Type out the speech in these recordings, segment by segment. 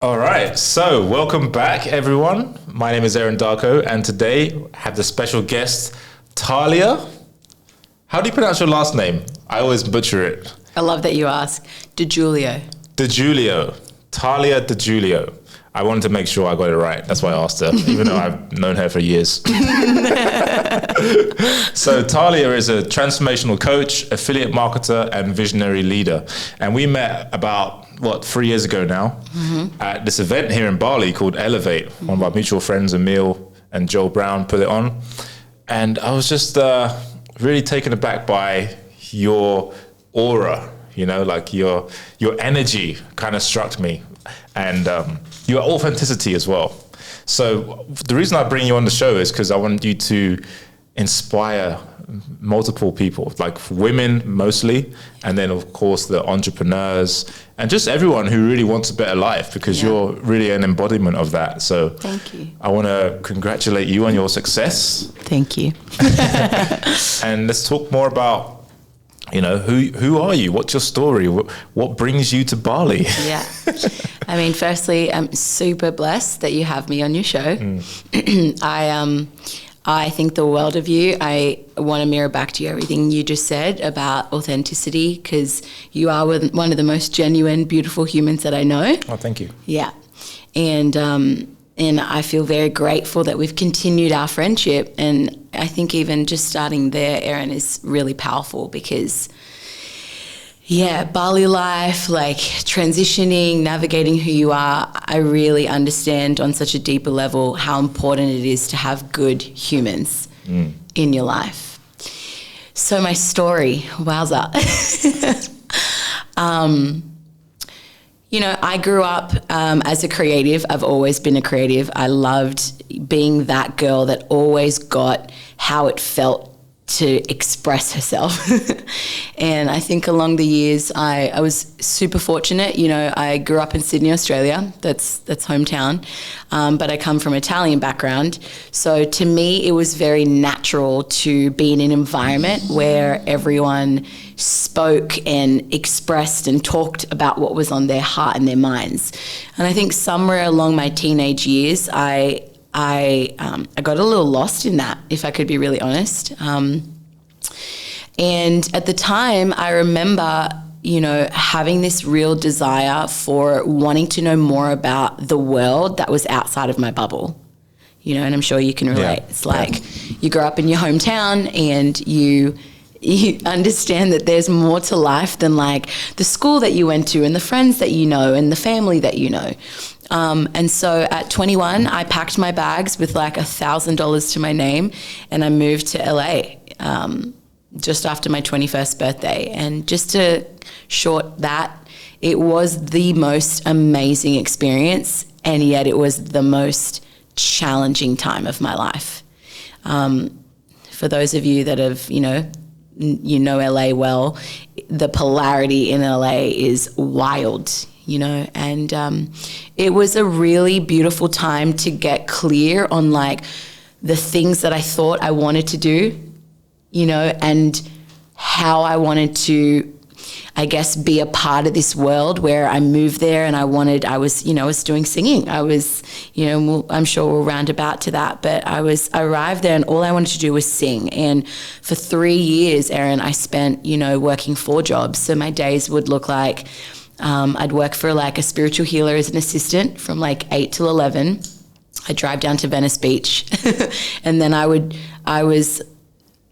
All right, so welcome back, everyone. My name is Darko, and today I have the special guest, Talia. How do you pronounce your last name? I always butcher it. I love that you ask. Di Giulio. Di Giulio. Talia Di Giulio. I wanted to make sure I got it right. That's why I asked her, even though I've known her for years. So Talia is a transformational coach, affiliate marketer, and visionary leader. And we met about 3 years ago now, at this event here in Bali called Elevate. One of our mutual friends, Emil and Joel Brown, put it on. And I was just really taken aback by your aura, like your energy kind of struck me, and your authenticity as well. So the reason I bring you on the show is because I want you to inspire multiple people, like women mostly, and then of course the entrepreneurs and just everyone who really wants a better life, because you're really an embodiment of that. So thank you. I want to congratulate you on your success. Thank you. And let's talk more about, who are you? What's your story? What brings you to Bali? Yeah. I mean, firstly, I'm super blessed that you have me on your show. I think the world of you. I want to mirror back to you everything you just said about authenticity, because you are one of the most genuine, beautiful humans that I know. Oh, thank you. Yeah. And I feel very grateful that we've continued our friendship. And I think even just starting there, Aaron, is really powerful because, Bali life, like transitioning, navigating who you are, I really understand on such a deeper level how important it is to have good humans in your life. So my story, wowza. I grew up as a creative. I've always been a creative. I loved being that girl that always got how it felt to express herself. And I think along the years, I was super fortunate. I grew up in Sydney, Australia. That's hometown. But I come from an Italian background. So to me, it was very natural to be in an environment where everyone spoke and expressed and talked about what was on their heart and their minds. And I think somewhere along my teenage years, I got a little lost in that, if I could be really honest. And at the time, I remember, having this real desire for wanting to know more about the world that was outside of my bubble. And I'm sure you can relate. It's like you grow up in your hometown and you understand that there's more to life than like the school that you went to and the friends that you know and the family that you know. And so at 21, I packed my bags with like $1,000 to my name and I moved to LA just after my 21st birthday. And just to short that, it was the most amazing experience, and yet it was the most challenging time of my life. For those of you that have, LA well, the polarity in LA is wild. And it was a really beautiful time to get clear on like the things that I thought I wanted to do, and how I wanted to, I guess, be a part of this world where I moved there and I was doing singing. I was, I'm sure we'll round about to that, but I arrived there and all I wanted to do was sing. And for 3 years, Aaron, I spent, working 4 jobs. So my days would look like, I'd work for like a spiritual healer as an assistant from like 8 till 11. I'd drive down to Venice Beach and then I was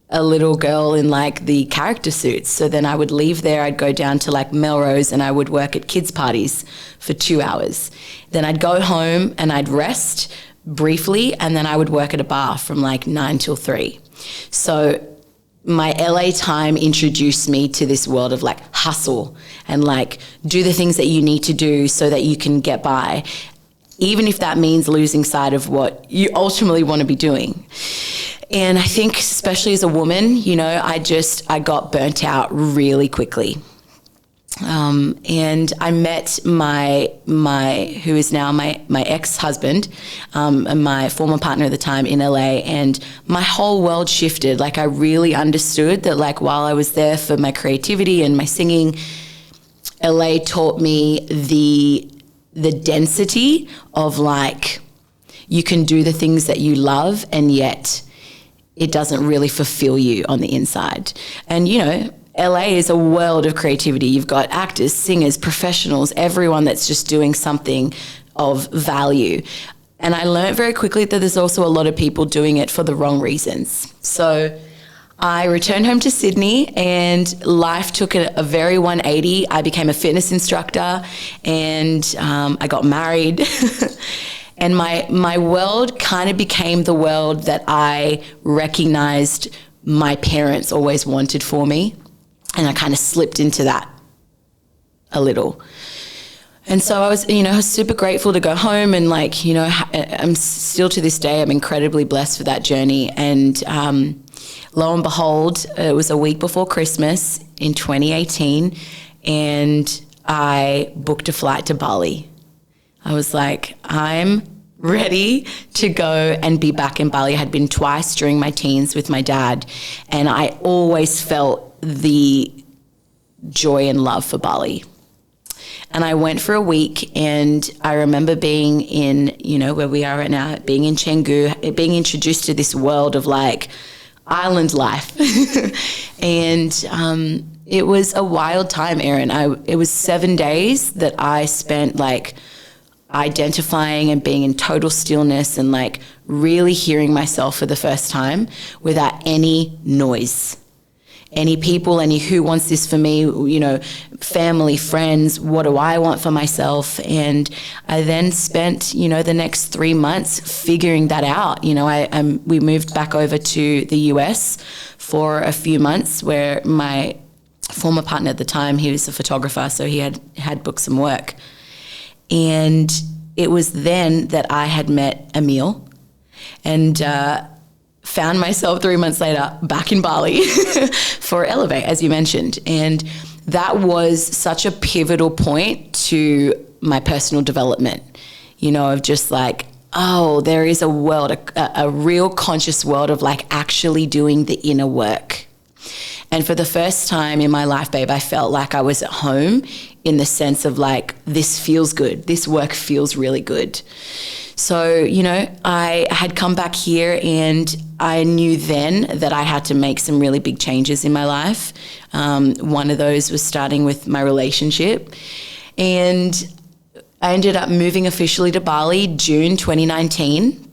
a little girl in like the character suits. So then I would leave there, I'd go down to like Melrose and I would work at kids' parties for 2 hours. Then I'd go home and I'd rest briefly and then I would work at a bar from like 9 till 3. So my LA time introduced me to this world of like hustle and like do the things that you need to do so that you can get by, even if that means losing sight of what you ultimately want to be doing. And I think especially as a woman, I got burnt out really quickly. And I met my who is now my ex-husband, and my former partner at the time in LA, and my whole world shifted. Like I really understood that like while I was there for my creativity and my singing, LA taught me the density of like, you can do the things that you love and yet it doesn't really fulfill you on the inside. And, you know, LA is a world of creativity. You've got actors, singers, professionals, everyone that's just doing something of value. And I learned very quickly that there's also a lot of people doing it for the wrong reasons. So I returned home to Sydney and life took a very 180. I became a fitness instructor and I got married. And my world kind of became the world that I recognized my parents always wanted for me. And I kind of slipped into that a little. And so I was, you know, super grateful to go home and like, you know, I'm still to this day, I'm incredibly blessed for that journey. And lo and behold, it was a week before Christmas in 2018 and I booked a flight to Bali. I was like, I'm ready to go and be back in Bali. I had been twice during my teens with my dad and I always felt the joy and love for Bali. And I went for a week and I remember being in, you know, where we are right now, being in Canggu, being introduced to this world of like island life. And it was a wild time, Erin. It was 7 days that I spent like identifying and being in total stillness and like really hearing myself for the first time without any noise. Any people, any who wants this for me, you know, family, friends, what do I want for myself? And I then spent, you know, the next 3 months figuring that out. You know, we moved back over to the US for a few months where my former partner at the time, he was a photographer, so he had booked some work. And it was then that I had met Emil and found myself 3 months later back in Bali for Elevate, as you mentioned. And that was such a pivotal point to my personal development, you know, of just like, oh, there is a world, a real conscious world of like actually doing the inner work. And for the first time in my life, babe, I felt like I was at home in the sense of like, this feels good. This work feels really good. So, you know, I had come back here and I knew then that I had to make some really big changes in my life. One of those was starting with my relationship. And I ended up moving officially to Bali June 2019.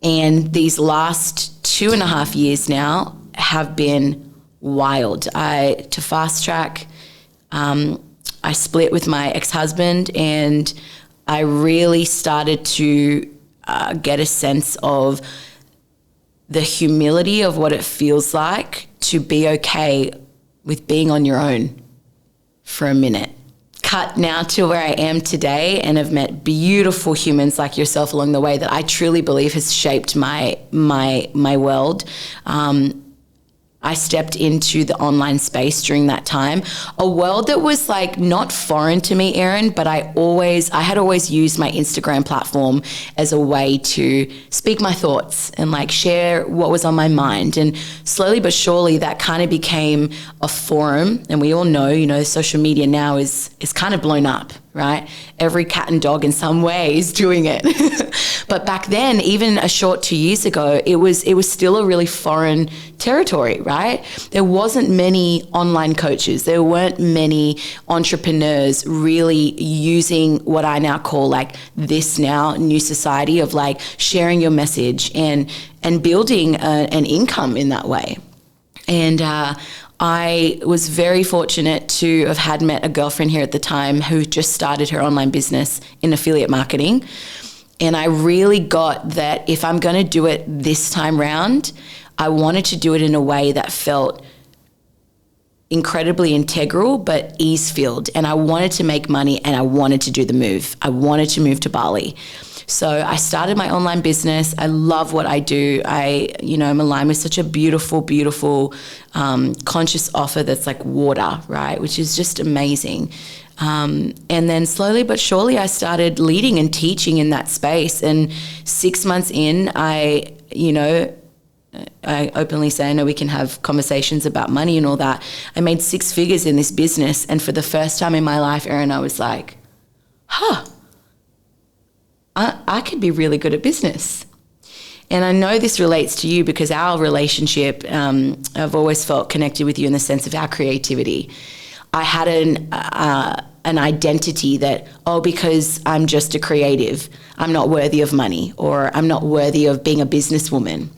And these last 2.5 years now have been wild. To fast track, I split with my ex-husband and I really started to get a sense of the humility of what it feels like to be okay with being on your own for a minute. Cut now to where I am today and have met beautiful humans like yourself along the way that I truly believe has shaped my world. I stepped into the online space during that time, a world that was like not foreign to me, Erin, but I had always used my Instagram platform as a way to speak my thoughts and like share what was on my mind. And slowly but surely that kind of became a forum. And we all know, you know, social media now is kind of blown up, right? Every cat and dog in some way is doing it. But back then, even a short 2 years ago, it was still a really foreign territory, right? There wasn't many online coaches. There weren't many entrepreneurs really using what I now call like this now new society of like sharing your message and building an income in that way. And I was very fortunate to have met a girlfriend here at the time who just started her online business in affiliate marketing. And I really got that if I'm going to do it this time round, I wanted to do it in a way that felt incredibly integral, but ease-filled. And I wanted to make money and I wanted to do the move. I wanted to move to Bali. So I started my online business. I love what I do. I'm aligned with such a beautiful, beautiful conscious offer that's like water, right? Which is just amazing. And then slowly but surely I started leading and teaching in that space. And 6 months in, I openly say, I know we can have conversations about money and all that. I made 6 figures in this business. And for the first time in my life, Erin, I was like, I could be really good at business. And I know this relates to you because our relationship, I've always felt connected with you in the sense of our creativity. I had an identity that, because I'm just a creative, I'm not worthy of money, or I'm not worthy of being a businesswoman.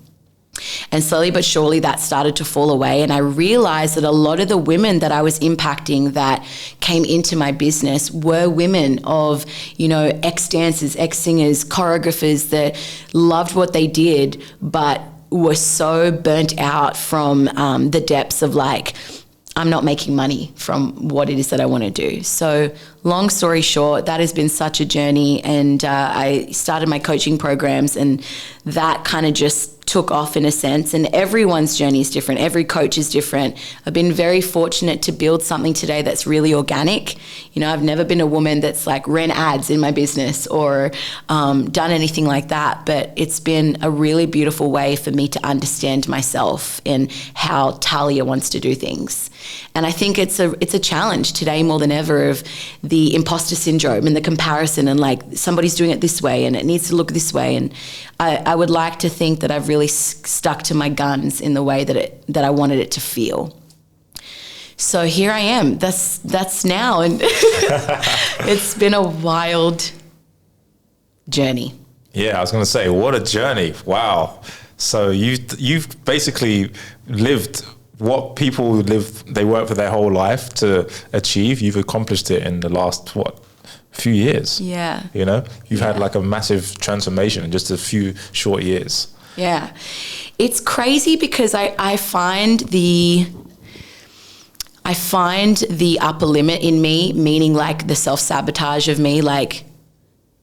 And slowly but surely that started to fall away. And I realized that a lot of the women that I was impacting that came into my business were women of, ex-dancers, ex-singers, choreographers that loved what they did, but were so burnt out from the depths of I'm not making money from what it is that I want to do. So long story short, that has been such a journey. And I started my coaching programs, and that kind of just took off in a sense. And everyone's journey is different. Every coach is different. I've been very fortunate to build something today that's really organic. I've never been a woman that's ran ads in my business or done anything like that. But it's been a really beautiful way for me to understand myself and how Talia wants to do things. And I think it's a challenge today more than ever of the imposter syndrome and the comparison and somebody's doing it this way and it needs to look this way. And I would like to think that I've really stuck to my guns in the way that I wanted it to feel. So here I am. That's now, and it's been a wild journey. Yeah, I was going to say, what a journey! Wow. So you've basically lived what people they work for their whole life to achieve. You've accomplished it in the last few years. Yeah. You've had a massive transformation in just a few short years. Yeah. It's crazy because I find the upper limit in me, meaning the self-sabotage of me,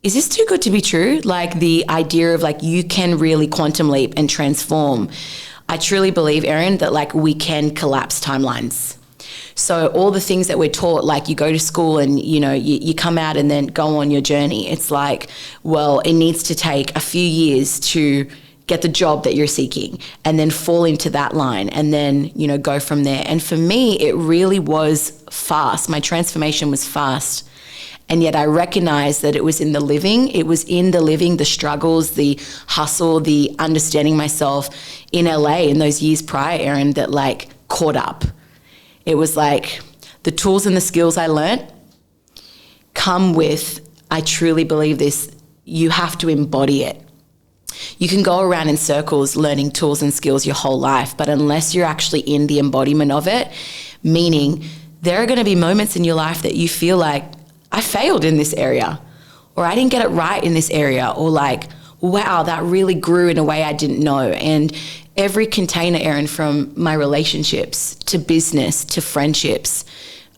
is this too good to be true? The idea of you can really quantum leap and transform. I truly believe, Erin, that we can collapse timelines. So all the things that we're taught, you go to school and, you come out and then go on your journey. It's it needs to take a few years to get the job that you're seeking and then fall into that line and then, go from there. And for me, it really was fast. My transformation was fast. And yet I recognized that it was in the living. It was in the living, the struggles, the hustle, the understanding myself in LA in those years prior, Erin, that caught up. It was the tools and the skills I learnt come with, I truly believe this, you have to embody it. You can go around in circles learning tools and skills your whole life, but unless you're actually in the embodiment of it, meaning there are going to be moments in your life that you feel I failed in this area, or I didn't get it right in this area, or wow, that really grew in a way I didn't know. And every container, Erin, from my relationships to business to friendships,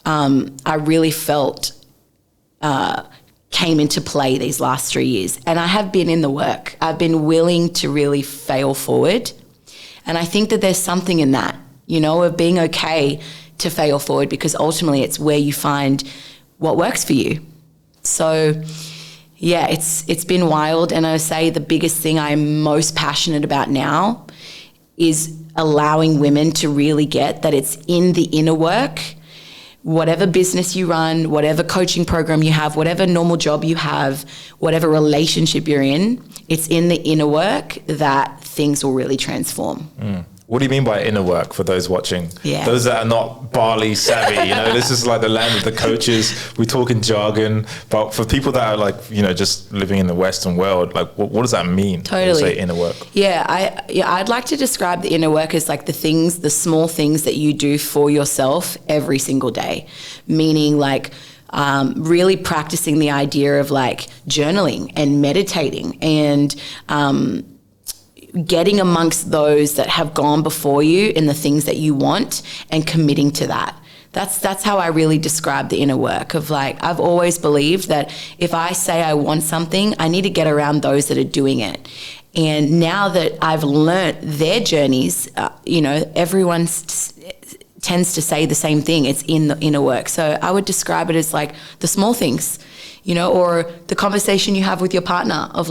I really felt came into play these last 3 years. And I have been in the work. I've been willing to really fail forward. And I think that there's something in that, of being okay to fail forward, because ultimately it's where you find what works for you. So yeah, it's been wild. And I would say the biggest thing I'm most passionate about now is allowing women to really get that it's in the inner work. Whatever business you run, whatever coaching program you have, whatever normal job you have, whatever relationship you're in, it's in the inner work that things will really transform. What do you mean by inner work for those watching? Yeah. Those that are not Bali savvy, this is the land of the coaches. We talk in jargon, but for people that are just living in the Western world, what does that mean? Totally. When you say inner work. Yeah, I'd like to describe the inner work as the small things that you do for yourself every single day, meaning really practicing the idea of journaling and meditating and getting amongst those that have gone before you in the things that you want and committing to that. That's how I really describe the inner work of I've always believed that if I say I want something, I need to get around those that are doing it. And now that I've learnt their journeys, everyone tends to say the same thing. It's in the inner work. So I would describe it as the small things, or the conversation you have with your partner of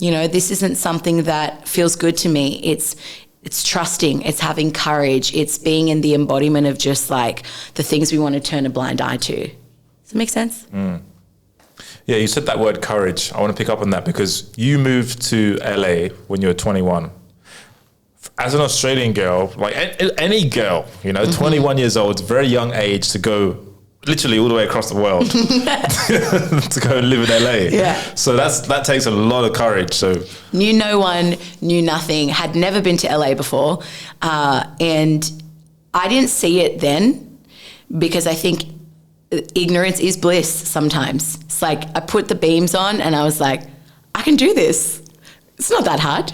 this isn't something that feels good to me. It's trusting, it's having courage, it's being in the embodiment of just the things we want to turn a blind eye to. Does that make sense? Yeah, you said that word courage. I want to pick up on that because you moved to LA when you were 21. As an Australian girl, like any girl, 21 years old, very young age to go literally all the way across the world to go and live in LA. Yeah. So that takes a lot of courage. So knew no one, knew nothing, had never been to LA before. And I didn't see it then because I think ignorance is bliss sometimes. It's like I put the beams on and I was like, I can do this. It's not that hard.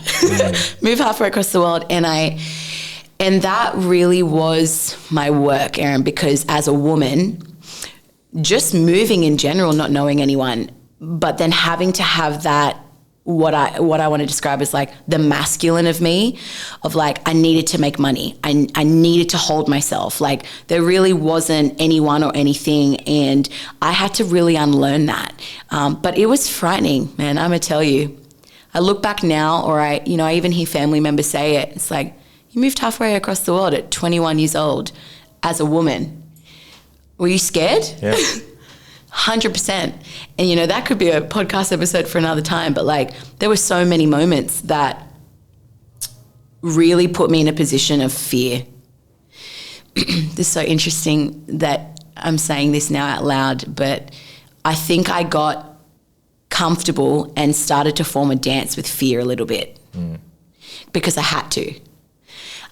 Move halfway across the world. And that really was my work, Aaron, because as a woman, just moving in general, not knowing anyone, but then having to have that, what I want to describe as like the masculine of me, of like I needed to make money. I needed to hold myself. Like there really wasn't anyone or anything, and I had to really unlearn that. But it was frightening, man. I'm gonna tell you. I look back now, or I even hear family members say it. It's like you moved halfway across the world at 21 years old as a woman. Were you scared? Yeah. 100%. And, that could be a podcast episode for another time, but like there were so many moments that really put me in a position of fear. This is so interesting that I'm saying this now out loud, but I think I got comfortable and started to form a dance with fear a little bit because I had to.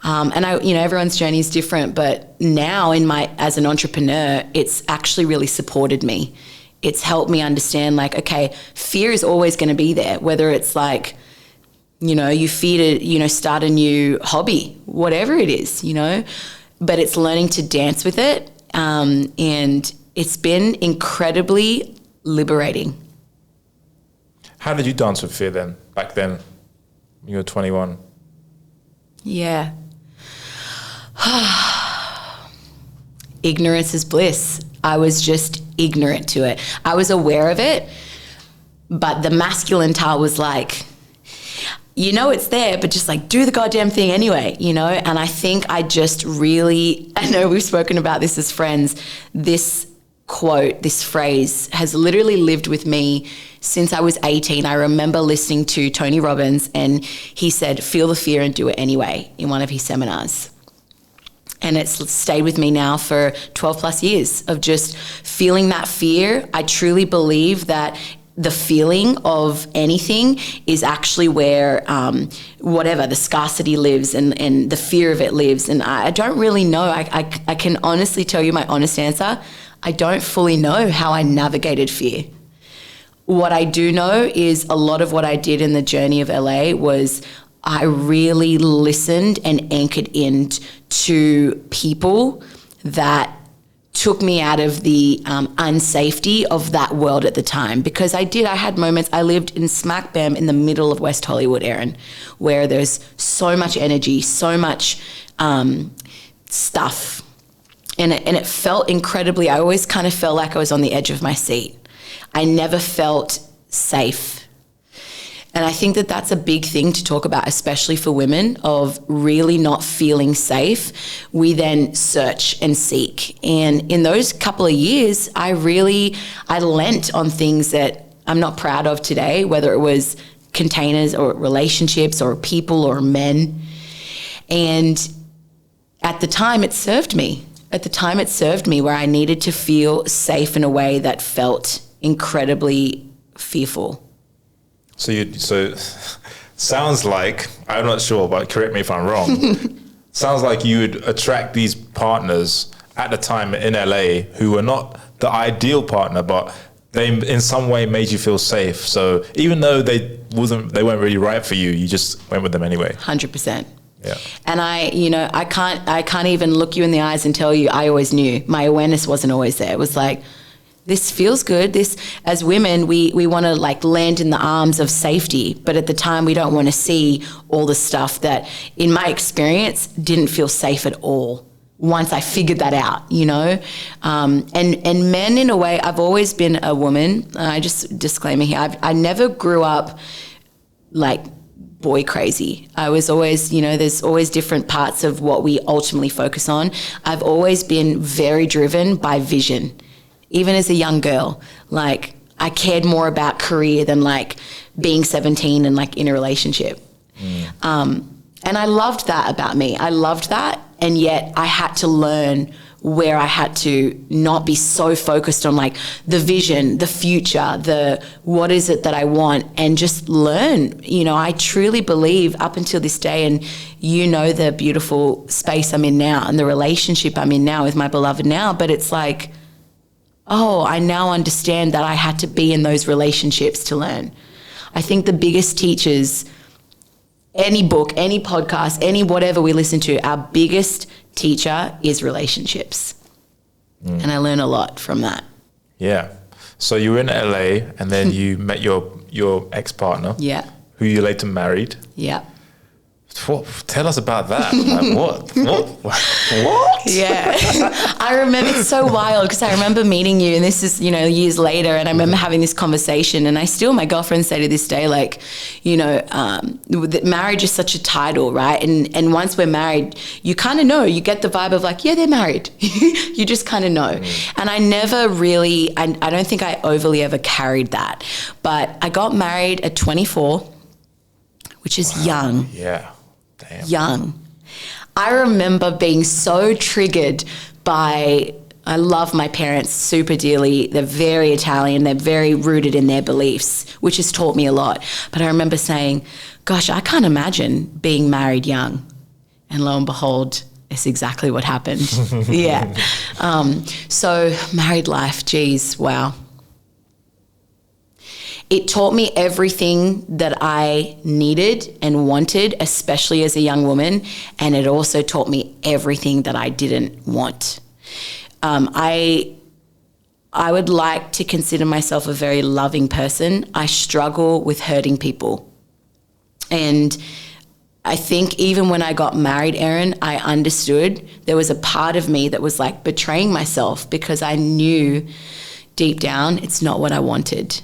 And everyone's journey is different, but now as an entrepreneur, it's actually really supported me. It's helped me understand like, okay, fear is always going to be there, whether it's like, you fear to, start a new hobby, whatever it is, but it's learning to dance with it. And it's been incredibly liberating. How did you dance with fear then, back then, when you were 21? Yeah. Ignorance is bliss. I was just ignorant to it. I was aware of it, but the masculine Tal was like, it's there, but just like do the goddamn thing anyway, And I think I just really, I know we've spoken about this as friends, this quote, this phrase has literally lived with me since I was 18. I remember listening to Tony Robbins and he said, feel the fear and do it anyway in one of his seminars. And it's stayed with me now for 12 plus years of just feeling that fear. I truly believe that the feeling of anything is actually where whatever the scarcity lives and the fear of it lives. And I don't really know. I can honestly tell you my honest answer. I don't fully know how I navigated fear. What I do know is a lot of what I did in the journey of LA was I really listened and anchored into people that took me out of the unsafety of that world at the time. Because I had moments, I lived in smack bam in the middle of West Hollywood, Aaron, where there's so much energy, so much stuff. And it felt incredibly, I always kind of felt like I was on the edge of my seat. I never felt safe. And I think that that's a big thing to talk about, especially for women, of really not feeling safe. We then search and seek. And in those couple of years, I lent on things that I'm not proud of today, whether it was containers or relationships or people or men. And at the time, it served me. Where I needed to feel safe in a way that felt incredibly fearful. So sounds like, I'm not sure, but correct me if I'm wrong. Sounds like you would attract these partners at the time in LA who were not the ideal partner, but they in some way made you feel safe. So even though they weren't really right for you, you just went with them anyway. 100%. Yeah. And I can't even look you in the eyes and tell you I always knew. My awareness wasn't always there. It was like, this feels good. This, as women, we want to like land in the arms of safety, but at the time we don't want to see all the stuff that, in my experience, didn't feel safe at all. Once I figured that out, and men, in a way, I've always been a woman. I just disclaimer here. I never grew up like boy crazy. I was always, there's always different parts of what we ultimately focus on. I've always been very driven by vision. Even as a young girl, like I cared more about career than like being 17 and like in a relationship. And I loved that about me. I loved that. And yet I had to learn where I had to not be so focused on like the vision, the future, the what is it that I want, and just learn. You know, I truly believe up until this day, and you know the beautiful space I'm in now and the relationship I'm in now with my beloved now, but it's like, oh, I now understand that I had to be in those relationships to learn. I think the biggest teachers, any book, any podcast, any whatever we listen to, our biggest teacher is relationships. And I learn a lot from that. Yeah. So you were in LA and then you met your ex-partner. Yeah. Who you later married. Yeah. Tell us about that. Like, what? Yeah. I remember, it's so wild because I remember meeting you, and this is, you know, years later, and I remember having this conversation, and my girlfriends say to this day, like, you know, that marriage is such a title, right? And once we're married, you kind of know, you get the vibe of like, yeah, they're married. You just kind of know. And I never really, I don't think I overly ever carried that, but I got married at 24, which is young. Yeah. Damn. Young. I remember being so triggered by, I love my parents super dearly. They're very Italian. They're very rooted in their beliefs, which has taught me a lot. But I remember saying, gosh, I can't imagine being married young. And lo and behold, it's exactly what happened. Yeah. So married life, geez, wow. It taught me everything that I needed and wanted, especially as a young woman, and it also taught me everything that I didn't want. I would like to consider myself a very loving person. I struggle with hurting people. And I think even when I got married, Erin, I understood there was a part of me that was like betraying myself because I knew deep down it's not what I wanted.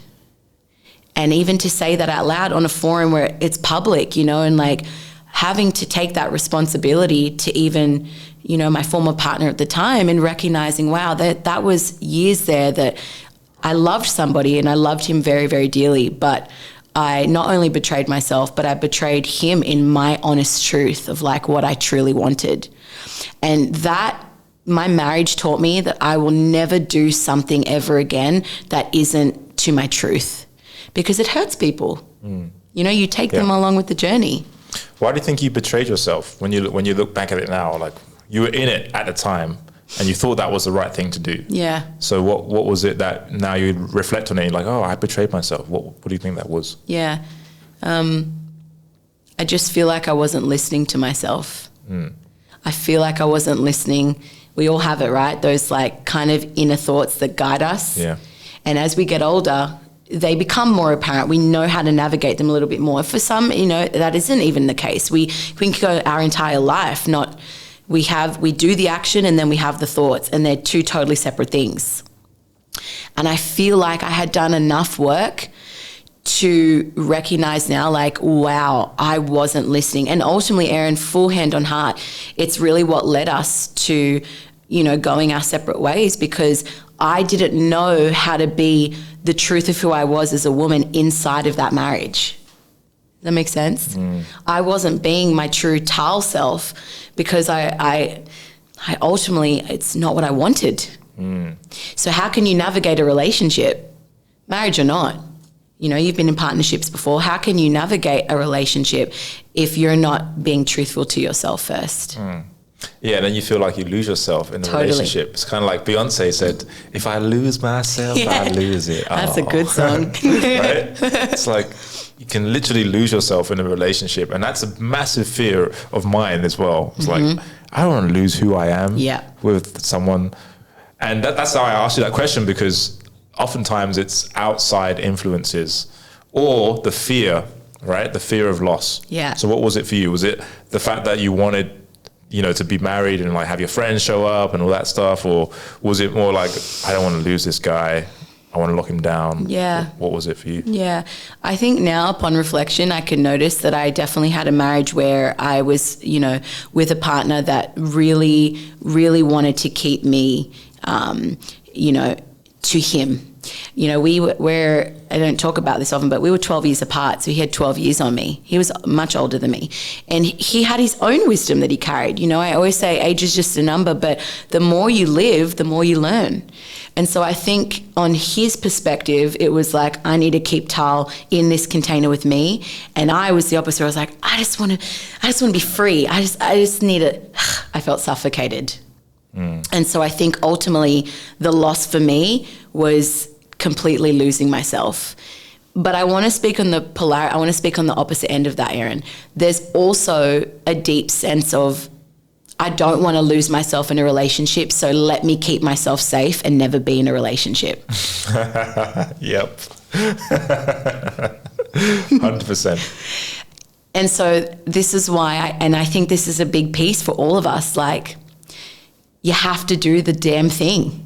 And even to say that out loud on a forum where it's public, you know, and like having to take that responsibility to even, you know, my former partner at the time, and recognizing, wow, that was years there that I loved somebody and I loved him very, very dearly. But I not only betrayed myself, but I betrayed him in my honest truth of like what I truly wanted. And that, my marriage taught me that I will never do something ever again that isn't to my truth. Because it hurts people. You know, you take them along with the journey. Why do you think you betrayed yourself when you look back at it now? Like, you were in it at the time and you thought that was the right thing to do. Yeah. So what was it that now you reflect on it and you're like, oh, I betrayed myself. What do you think that was? Yeah. I just feel like I wasn't listening to myself. I feel like I wasn't listening. We all have it, right? Those like kind of inner thoughts that guide us. Yeah. And as we get older, they become more apparent. We know how to navigate them a little bit more. For some, you know, that isn't even the case. We can go our entire life, we do the action and then we have the thoughts, and they're two totally separate things. And I feel like I had done enough work to recognize now, like, wow, I wasn't listening. And ultimately, Erin, full hand on heart, it's really what led us to, you know, going our separate ways, because I didn't know how to be the truth of who I was as a woman inside of that marriage. Does that make sense? I wasn't being my true Tal self because I ultimately, it's not what I wanted. So how can you navigate a relationship, marriage or not? You know, you've been in partnerships before. How can you navigate a relationship if you're not being truthful to yourself first? Yeah, then you feel like you lose yourself in the relationship. It's kind of like Beyonce said, if I lose myself, I lose it. That's a good song. Right? It's like you can literally lose yourself in a relationship. And that's a massive fear of mine as well. It's like, I don't want to lose who I am with someone. And that's how I asked you that question, because oftentimes it's outside influences or the fear, right? The fear of loss. Yeah. So what was it for you? Was it the fact that you wanted, you know, to be married and like have your friends show up and all that stuff? Or was it more like, I don't want to lose this guy, I want to lock him down? Yeah. What was it for you? Yeah. I think now upon reflection, I can notice that I definitely had a marriage where I was, you know, with a partner that really, really wanted to keep me, you know, to him. you know, I don't talk about this often, but we were 12 years apart. So he had 12 years on me. He was much older than me. And he had his own wisdom that he carried. You know, I always say age is just a number, but the more you live, the more you learn. And so I think on his perspective, it was like, I need to keep Tal in this container with me. And I was the opposite. I was like, I just want to be free. I just need it. I felt suffocated. And so I think ultimately the loss for me was completely losing myself. But I want to speak on the opposite end of that, Erin. There's also a deep sense of, I don't want to lose myself in a relationship, so let me keep myself safe and never be in a relationship. Yep. 100%. And so this is why I think this is a big piece for all of us. Like, you have to do the damn thing.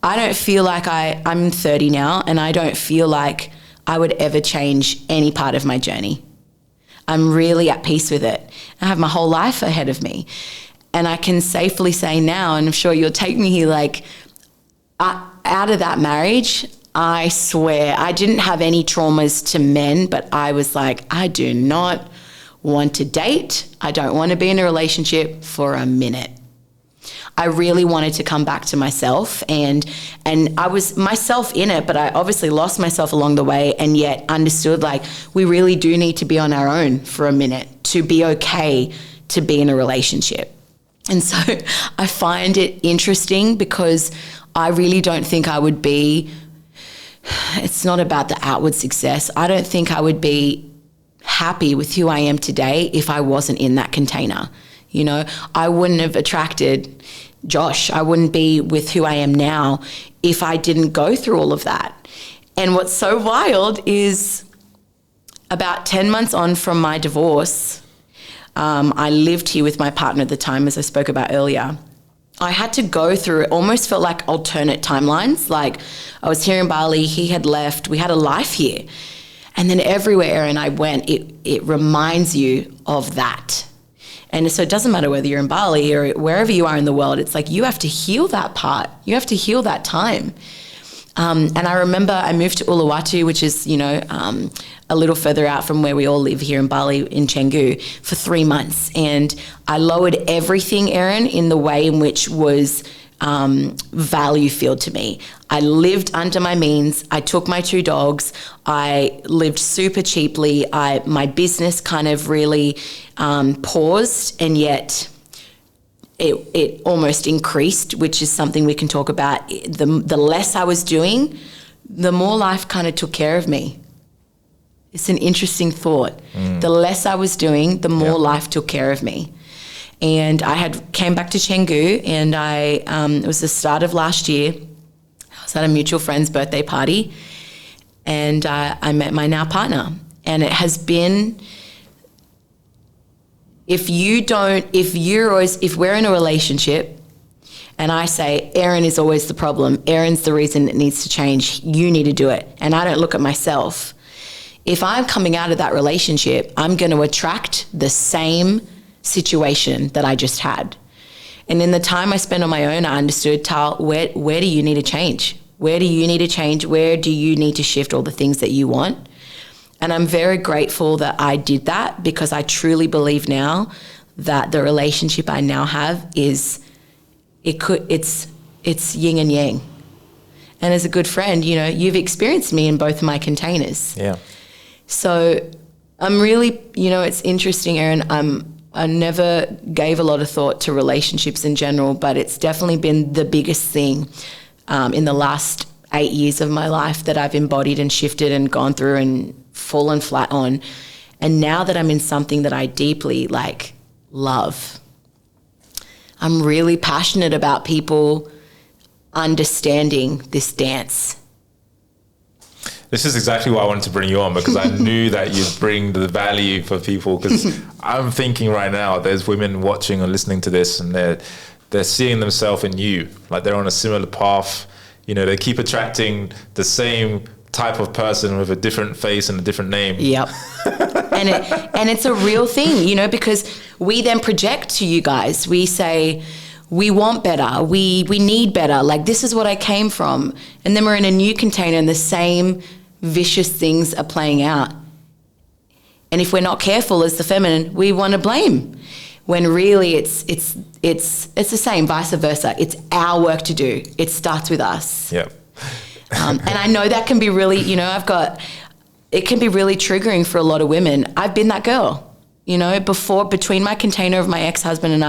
I don't feel like I'm 30 now, and I don't feel like I would ever change any part of my journey. I'm really at peace with it. I have my whole life ahead of me. And I can safely say now, and I'm sure you'll take me here, like, out of that marriage, I swear, I didn't have any traumas to men, but I was like, I do not want to date. I don't want to be in a relationship for a minute. I really wanted to come back to myself, and I was myself in it, but I obviously lost myself along the way, and yet understood, like, we really do need to be on our own for a minute to be okay to be in a relationship. And so I find it interesting because I really don't think I would be, it's not about the outward success. I don't think I would be happy with who I am today if I wasn't in that container. You know, I wouldn't have attracted Josh. I wouldn't be with who I am now if I didn't go through all of that. And what's so wild is about 10 months on from my divorce, I lived here with my partner at the time, as I spoke about earlier. I had to go through, it almost felt like alternate timelines. Like, I was here in Bali, he had left, we had a life here. And then everywhere and I went, it reminds you of that. And so it doesn't matter whether you're in Bali or wherever you are in the world, it's like you have to heal that part. You have to heal that time. And I remember I moved to Uluwatu, which is, you know, a little further out from where we all live here in Bali, in Canggu, for 3 months. And I lowered everything, Erin, in the way in which was value-filled to me. I lived under my means. I took my 2 dogs. I lived super cheaply. My business kind of really paused, and yet it almost increased, which is something we can talk about. The less I was doing, the more life kind of took care of me. It's an interesting thought. The less I was doing, the more life took care of me. And I came back to Canggu, and it was the start of last year. I was at a mutual friend's birthday party, and I met my now partner. And it has been, if we're in a relationship and I say, Erin is always the problem, Erin's the reason it needs to change, you need to do it, and I don't look at myself, if I'm coming out of that relationship, I'm going to attract the same situation that I just had. And in the time I spent on my own, I understood, Tal, where do you need to change? Where do you need to change? Where do you need to shift all the things that you want? And I'm very grateful that I did that, because I truly believe now that the relationship I now have it's yin and yang. And as a good friend, you know, you've experienced me in both of my containers. Yeah. So I'm really, you know, it's interesting, Erin. I never gave a lot of thought to relationships in general, but it's definitely been the biggest thing in the last 8 years of my life that I've embodied and shifted and gone through and fallen flat on. And now that I'm in something that I deeply love, I'm really passionate about people understanding this dance. This is exactly why I wanted to bring you on, because I knew that you'd bring the value for people. Because I'm thinking right now, there's women watching or listening to this, and they're seeing themselves in you, like they're on a similar path. You know, they keep attracting the same type of person with a different face and a different name. Yep. and it's a real thing, you know, because we then project to you guys. We say, we want better, we need better, like this is what I came from. And then we're in a new container and the same vicious things are playing out. And if we're not careful as the feminine, we want to blame, when really it's the same, vice versa. It's our work to do. It starts with us. Yeah. And I know that can be really, it can be really triggering for a lot of women. I've been that girl. Between my container of my ex-husband and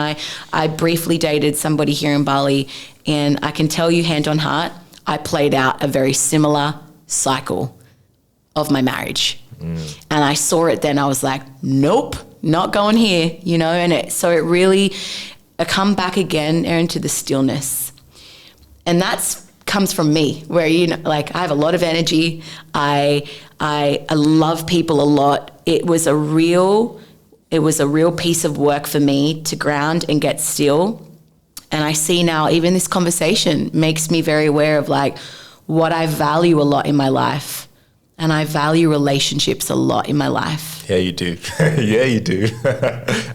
I briefly dated somebody here in Bali, and I can tell you hand on heart, I played out a very similar cycle of my marriage. And I saw it then. I was like, nope, not going here, and it really, I come back again, Erin, to the stillness. And that's comes from me, where, I have a lot of energy. I love people a lot. It was a real piece of work for me to ground and get still. And I see now, even this conversation makes me very aware of what I value a lot in my life. And I value relationships a lot in my life. Yeah, you do. Yeah, you do.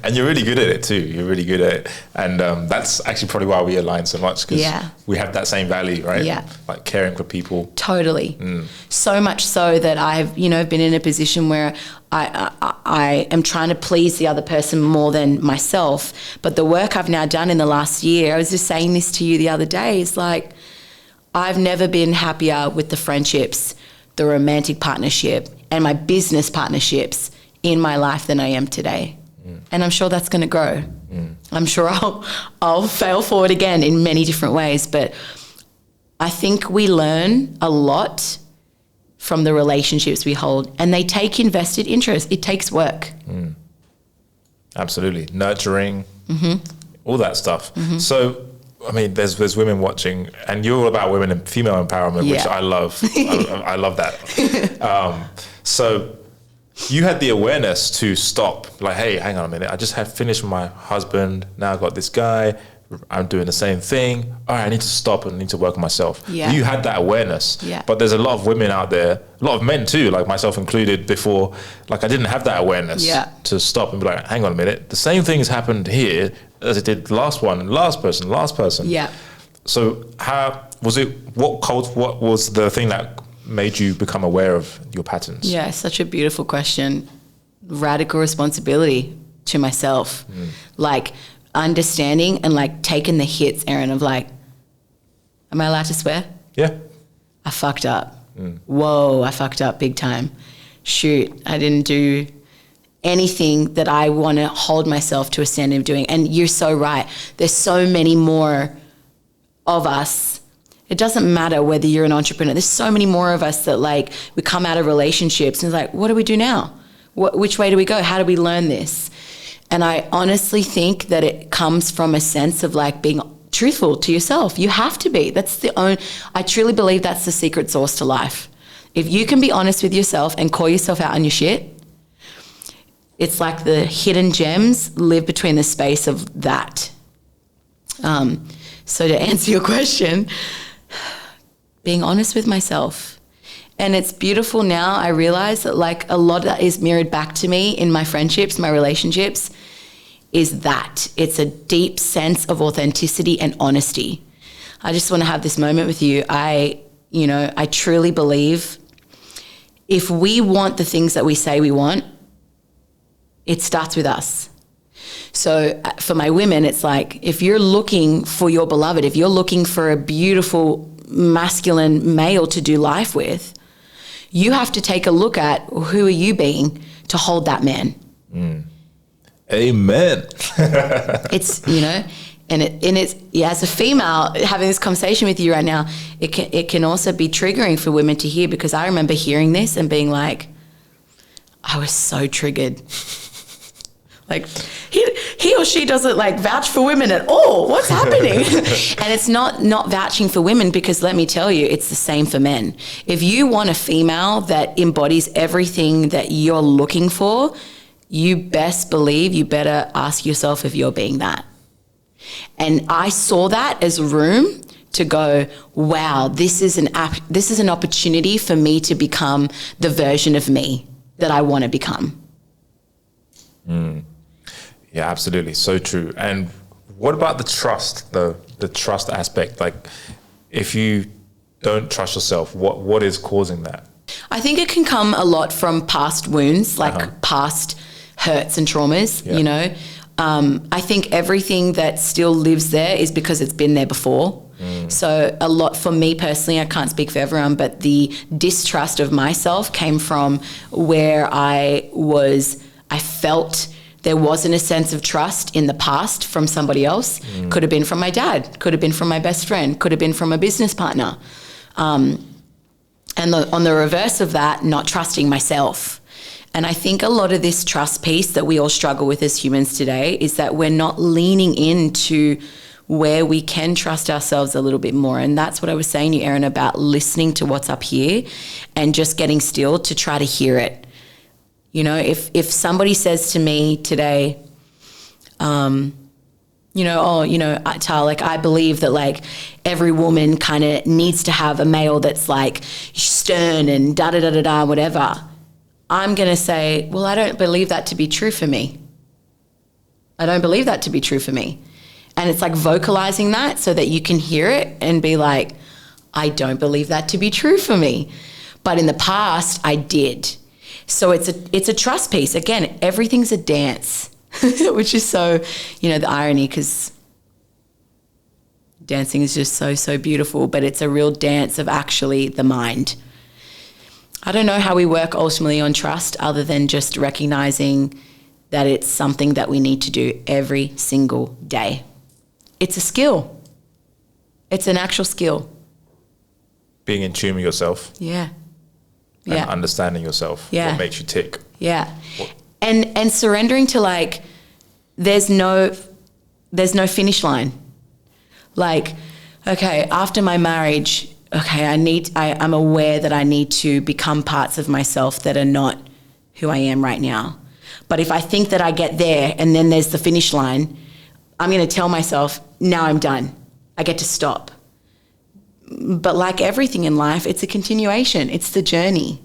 And you're really good at it too. You're really good at it. And that's actually probably why we align so much, because we have that same value, right? Yeah. Like caring for people. Totally. So much so that I've, been in a position where I am trying to please the other person more than myself. But the work I've now done in the last year, I was just saying this to you the other day, is I've never been happier with the friendships, the romantic partnership, and my business partnerships in my life than I am today. And I'm sure that's going to grow. I'm sure I'll fail forward again in many different ways, but I think we learn a lot from the relationships we hold, and they take invested interest. It takes work. Absolutely. Nurturing, all that stuff. So, I mean, there's women watching, and you're all about women and female empowerment, which I love. I love that. So you had the awareness to stop, hey, hang on a minute. I just have finished with my husband. Now I've got this guy. I'm doing the same thing. All right, I need to stop and need to work on myself. Yeah. You had that awareness. Yeah. But there's a lot of women out there, a lot of men too, like myself included before, I didn't have that awareness to stop and be like, hang on a minute. The same thing has happened here as it did the last one, and last person. Yeah. So how was it, what was the thing that made you become aware of your patterns? Yeah, such a beautiful question. Radical responsibility to myself. Understanding and taking the hits, Erin, of am I allowed to swear? Yeah. I fucked up. Whoa, I fucked up big time. Shoot, I didn't do anything that I want to hold myself to a standard of doing. And you're so right. There's so many more of us. It doesn't matter whether you're an entrepreneur. There's so many more of us that we come out of relationships and it's what do we do now? Which way do we go? How do we learn this? And I honestly think that it comes from a sense of being truthful to yourself. You have to be. I truly believe that's the secret sauce to life. If you can be honest with yourself and call yourself out on your shit, it's like the hidden gems live between the space of that. So to answer your question, being honest with myself. And it's beautiful now. I realize that a lot of that is mirrored back to me in my friendships, my relationships, is that it's a deep sense of authenticity and honesty. I just want to have this moment with you. I truly believe if we want the things that we say we want, it starts with us. So for my women, it's if you're looking for your beloved, if you're looking for a beautiful masculine male to do life with, you have to take a look at who are you being to hold that man. Amen. It's, and it's as a female having this conversation with you right now, it can also be triggering for women to hear, because I remember hearing this and being I was so triggered. He or she doesn't vouch for women at all. What's happening? And it's not vouching for women, because let me tell you, it's the same for men. If you want a female that embodies everything that you're looking for, you best believe you better ask yourself if you're being that. And I saw that as room to go, wow, this is an opportunity for me to become the version of me that I want to become. Yeah, absolutely. So true. And What about the trust, though? The trust aspect. Like, if you don't trust yourself, what is causing that? I think it can come a lot from past wounds, like past hurts and traumas, you know. I think everything that still lives there is because it's been there before. So a lot for me personally, I can't speak for everyone, but the distrust of myself came from where I felt there wasn't a sense of trust in the past from somebody else. Could have been from my dad, could have been from my best friend, could have been from a business partner. And on the reverse of that, not trusting myself. And I think a lot of this trust piece that we all struggle with as humans today is that we're not leaning into where we can trust ourselves a little bit more. And that's what I was saying to you, Aaron, about listening to what's up here and just getting still to try to hear it. You know, if somebody says to me today, Tal, like, I believe that, like, every woman kind of needs to have a male that's, like, stern and da-da-da-da-da, whatever. I'm going to say, well, I don't believe that to be true for me. I don't believe that to be true for me. And it's like vocalizing that so that you can hear it and be like, I don't believe that to be true for me. But in the past, I did. So it's a trust piece. Again, everything's a dance, which is so, you know, the irony, because dancing is just so, so beautiful, but it's a real dance of actually the mind. I don't know how we work ultimately on trust other than just recognizing that it's something that we need to do every single day. It's a skill. It's an actual skill. Being in tune with yourself. Yeah. And understanding yourself. Yeah. What makes you tick. Yeah. And surrendering to, like, there's no finish line. Like, okay, after my marriage, okay, I'm aware that I need to become parts of myself that are not who I am right now. But if I think that I get there and then there's the finish line, I'm going to tell myself, now I'm done. I get to stop. But like everything in life, it's a continuation. It's the journey.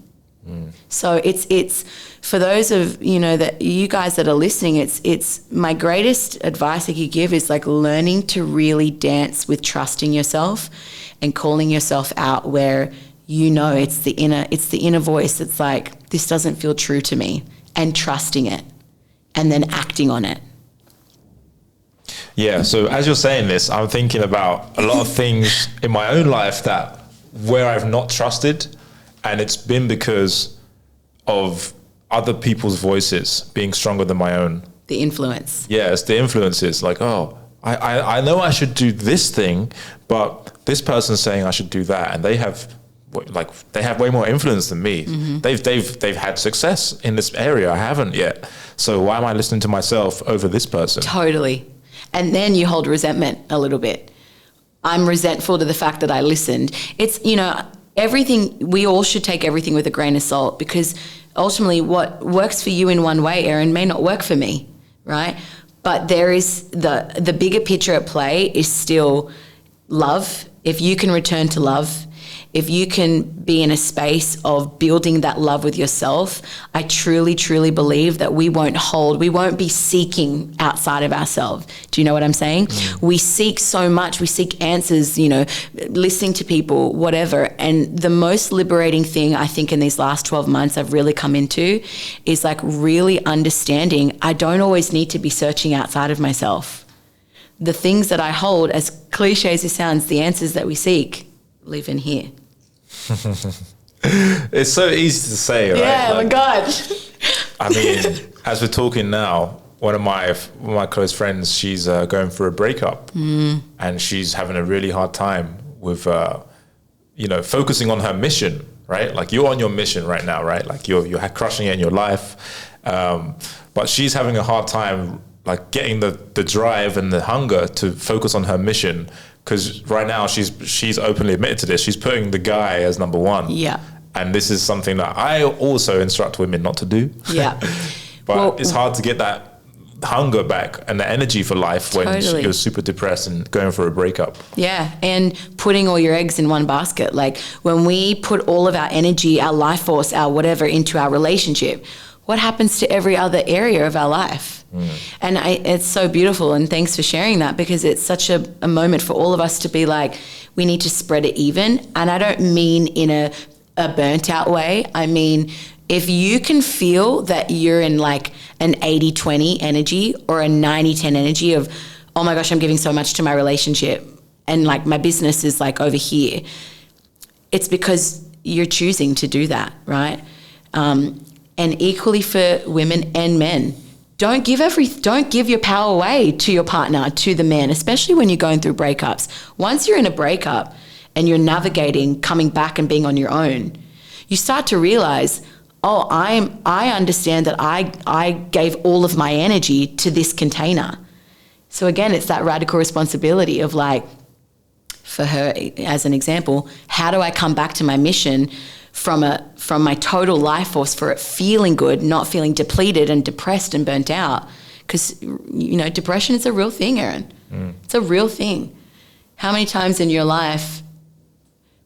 So it's for those of, you know, that you guys that are listening, it's my greatest advice I could give is, like, learning to really dance with trusting yourself and calling yourself out where, you know, it's the inner voice that's like, this doesn't feel true to me, and trusting it and then acting on it. Yeah, so as you're saying this, I'm thinking about a lot of things in my own life that where I've not trusted, and it's been because of other people's voices being stronger than my own. The influence. Yeah, it's the influences. Like, oh, I know I should do this thing, but this person's saying I should do that, and they have way more influence than me. They've had success in this area. I haven't yet. So why am I listening to myself over this person? Totally. And then you hold resentment a little bit. I'm resentful to the fact that I listened. It's, you know, everything, we all should take everything with a grain of salt, because ultimately what works for you in one way, Aaron, may not work for me, right? But there is the bigger picture at play is still love. If you can return to love, if you can be in a space of building that love with yourself, I truly, truly believe that we won't be seeking outside of ourselves. Do you know what I'm saying? We seek so much. We seek answers, you know, listening to people, whatever. And the most liberating thing I think in these last 12 months I've really come into is, like, really understanding I don't always need to be searching outside of myself. The things that I hold, as cliche as it sounds, the answers that we seek live in here. It's so easy to say, right? Yeah, like, my God. I mean, as we're talking now, one of my close friends, she's going through a breakup, and she's having a really hard time with, focusing on her mission, right? Like, you're on your mission right now, right? Like, you're crushing it in your life, but she's having a hard time, like, getting the drive and the hunger to focus on her mission. Because right now she's openly admitted to this. She's putting the guy as number one. Yeah. And this is something that I also instruct women not to do. Yeah. But it's hard to get that hunger back and the energy for life when you're super depressed and going for a breakup. Yeah. And putting all your eggs in one basket. Like, when we put all of our energy, our life force, our whatever into our relationship, what happens to every other area of our life? And it's so beautiful, and thanks for sharing that, because it's such a moment for all of us to be like, we need to spread it even. And I don't mean in a burnt out way. I mean, if you can feel that you're in like an 80-20 energy or a 90-10 energy of, oh my gosh, I'm giving so much to my relationship and like my business is like over here, it's because you're choosing to do that, right? And equally for women and men, don't give your power away to your partner, to the man, especially when you're going through breakups. Once you're in a breakup and you're navigating, coming back and being on your own, you start to realize, oh, I understand that I gave all of my energy to this container. So again, it's that radical responsibility of like, for her as an example, how do I come back to my mission from my total life force for it feeling good, not feeling depleted and depressed and burnt out? Because, you know, depression is a real thing, Aaron. It's a real thing. How many times in your life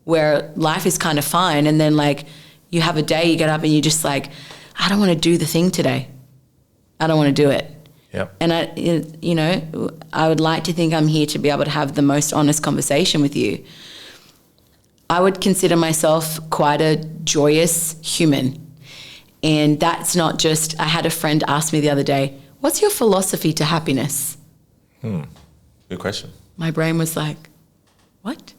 where life is kind of fine and then like you have a day, you get up and you're just like, I don't want to do the thing today. I don't want to do it. Yep. And I would like to think I'm here to be able to have the most honest conversation with you. I would consider myself quite a joyous human. And that's not just, I had a friend ask me the other day, what's your philosophy to happiness? Good question. My brain was like, what?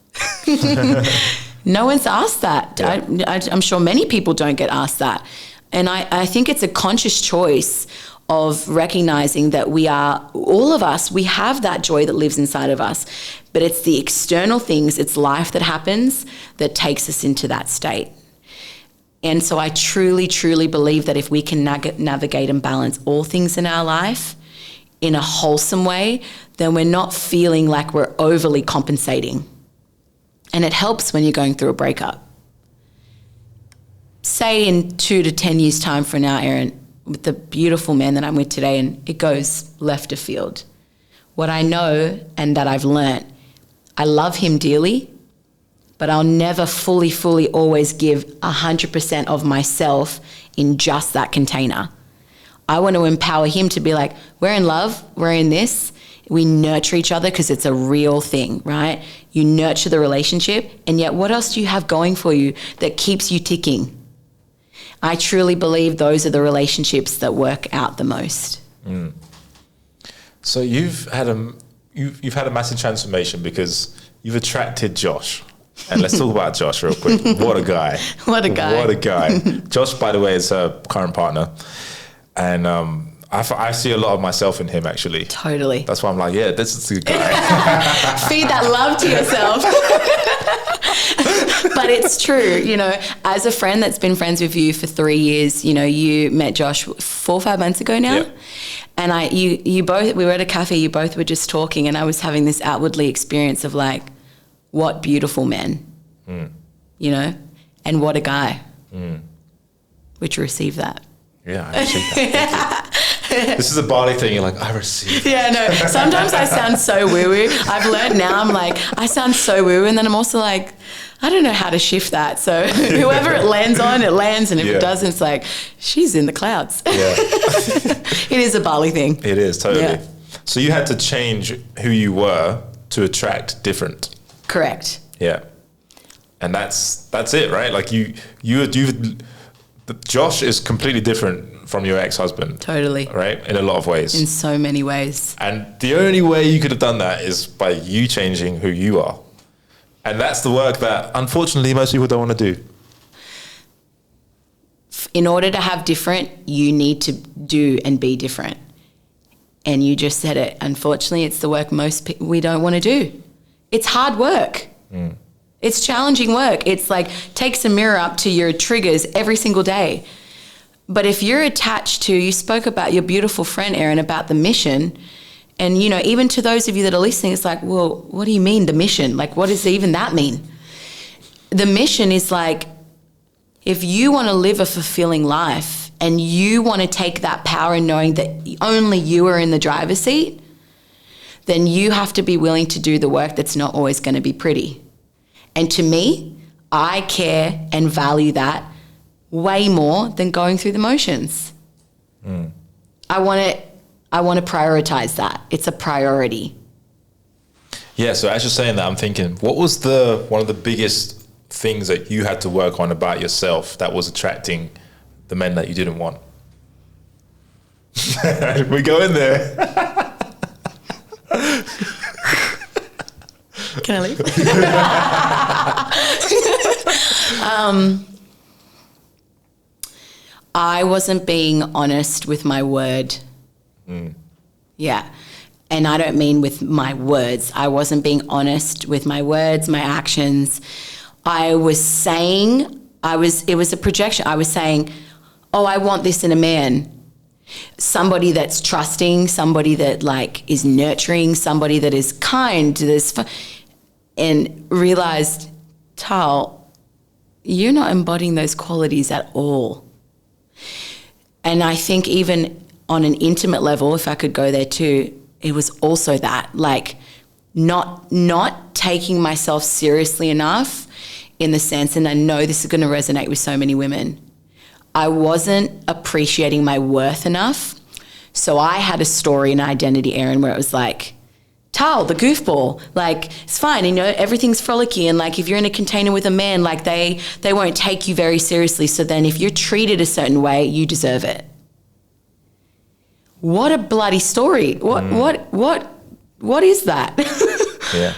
No one's asked that. Yeah. I'm sure many people don't get asked that. And I think it's a conscious choice of recognizing that all of us, we have that joy that lives inside of us, but it's the external things, it's life that happens that takes us into that state. And so I truly, truly believe that if we can navigate and balance all things in our life in a wholesome way, then we're not feeling like we're overly compensating. And it helps when you're going through a breakup. Say in 2 to 10 years' time from now, Aaron, with the beautiful man that I'm with today, and it goes left of field. What I know and that I've learnt, I love him dearly, but I'll never fully always give 100% of myself in just that container. I want to empower him to be like, we're in love, we're in this, we nurture each other because it's a real thing, right? You nurture the relationship, and yet what else do you have going for you that keeps you ticking? I truly believe those are the relationships that work out the most. So you've had a massive transformation because you've attracted Josh. And let's talk about Josh real quick. What a guy. What a guy. What a guy. Josh, by the way, is her current partner. And I see a lot of myself in him, actually. Totally. That's why I'm like, yeah, this is a good guy. Feed that love to yourself. But it's true, you know, as a friend that's been friends with you for 3 years, you know, you met Josh 4 or 5 months ago now. Yeah. And we were at a cafe, you both were just talking, and I was having this outwardly experience of like, what beautiful men, you know, and what a guy. Would you receive that? Yeah, I received that. This is a Bali thing. You're like, I received. Yeah, no. Sometimes I sound so woo-woo. I've learned now, I'm like, I sound so woo-woo. And then I'm also like, I don't know how to shift that. So whoever it lands on, it lands. And if it doesn't, it's like, she's in the clouds. Yeah. It is a Bali thing. It is, totally. Yeah. So you had to change who you were to attract different. Correct. Yeah. And that's it, right? Like Josh is completely different from your ex-husband. Totally. Right? In a lot of ways. In so many ways. And the only way you could have done that is by you changing who you are. And that's the work that, unfortunately, most people don't want to do. In order to have different, you need to do and be different. And you just said it. Unfortunately, it's the work we don't want to do. It's hard work. It's challenging work. It's like, takes a mirror up to your triggers every single day. But if you're attached to, you spoke about your beautiful friend, Erin, about the mission. And, you know, even to those of you that are listening, it's like, well, what do you mean the mission? Like, what does even that mean? The mission is like, if you want to live a fulfilling life and you want to take that power in knowing that only you are in the driver's seat, then you have to be willing to do the work that's not always going to be pretty. And to me, I care and value that way more than going through the motions. I want I want to prioritize that. It's a priority. Yeah, so as you're saying that, I'm thinking, what was one of the biggest things that you had to work on about yourself that was attracting the men that you didn't want? We go in there. Can I leave? I wasn't being honest with my word. Yeah. And I don't mean with my words. I wasn't being honest with my words, my actions. It was a projection. I was saying, oh, I want this in a man. Somebody that's trusting, somebody that like is nurturing, somebody that is kind, and realized, Tal, you're not embodying those qualities at all. And I think even on an intimate level, if I could go there too, it was also that, like, not taking myself seriously enough in the sense, and I know this is going to resonate with so many women, I wasn't appreciating my worth enough. So I had a story and identity, Erin, where it was like, Tal, the goofball, like, it's fine, you know, everything's frolicky, and like if you're in a container with a man, like they won't take you very seriously. So then if you're treated a certain way, you deserve it. What a bloody story. What is that? Yeah.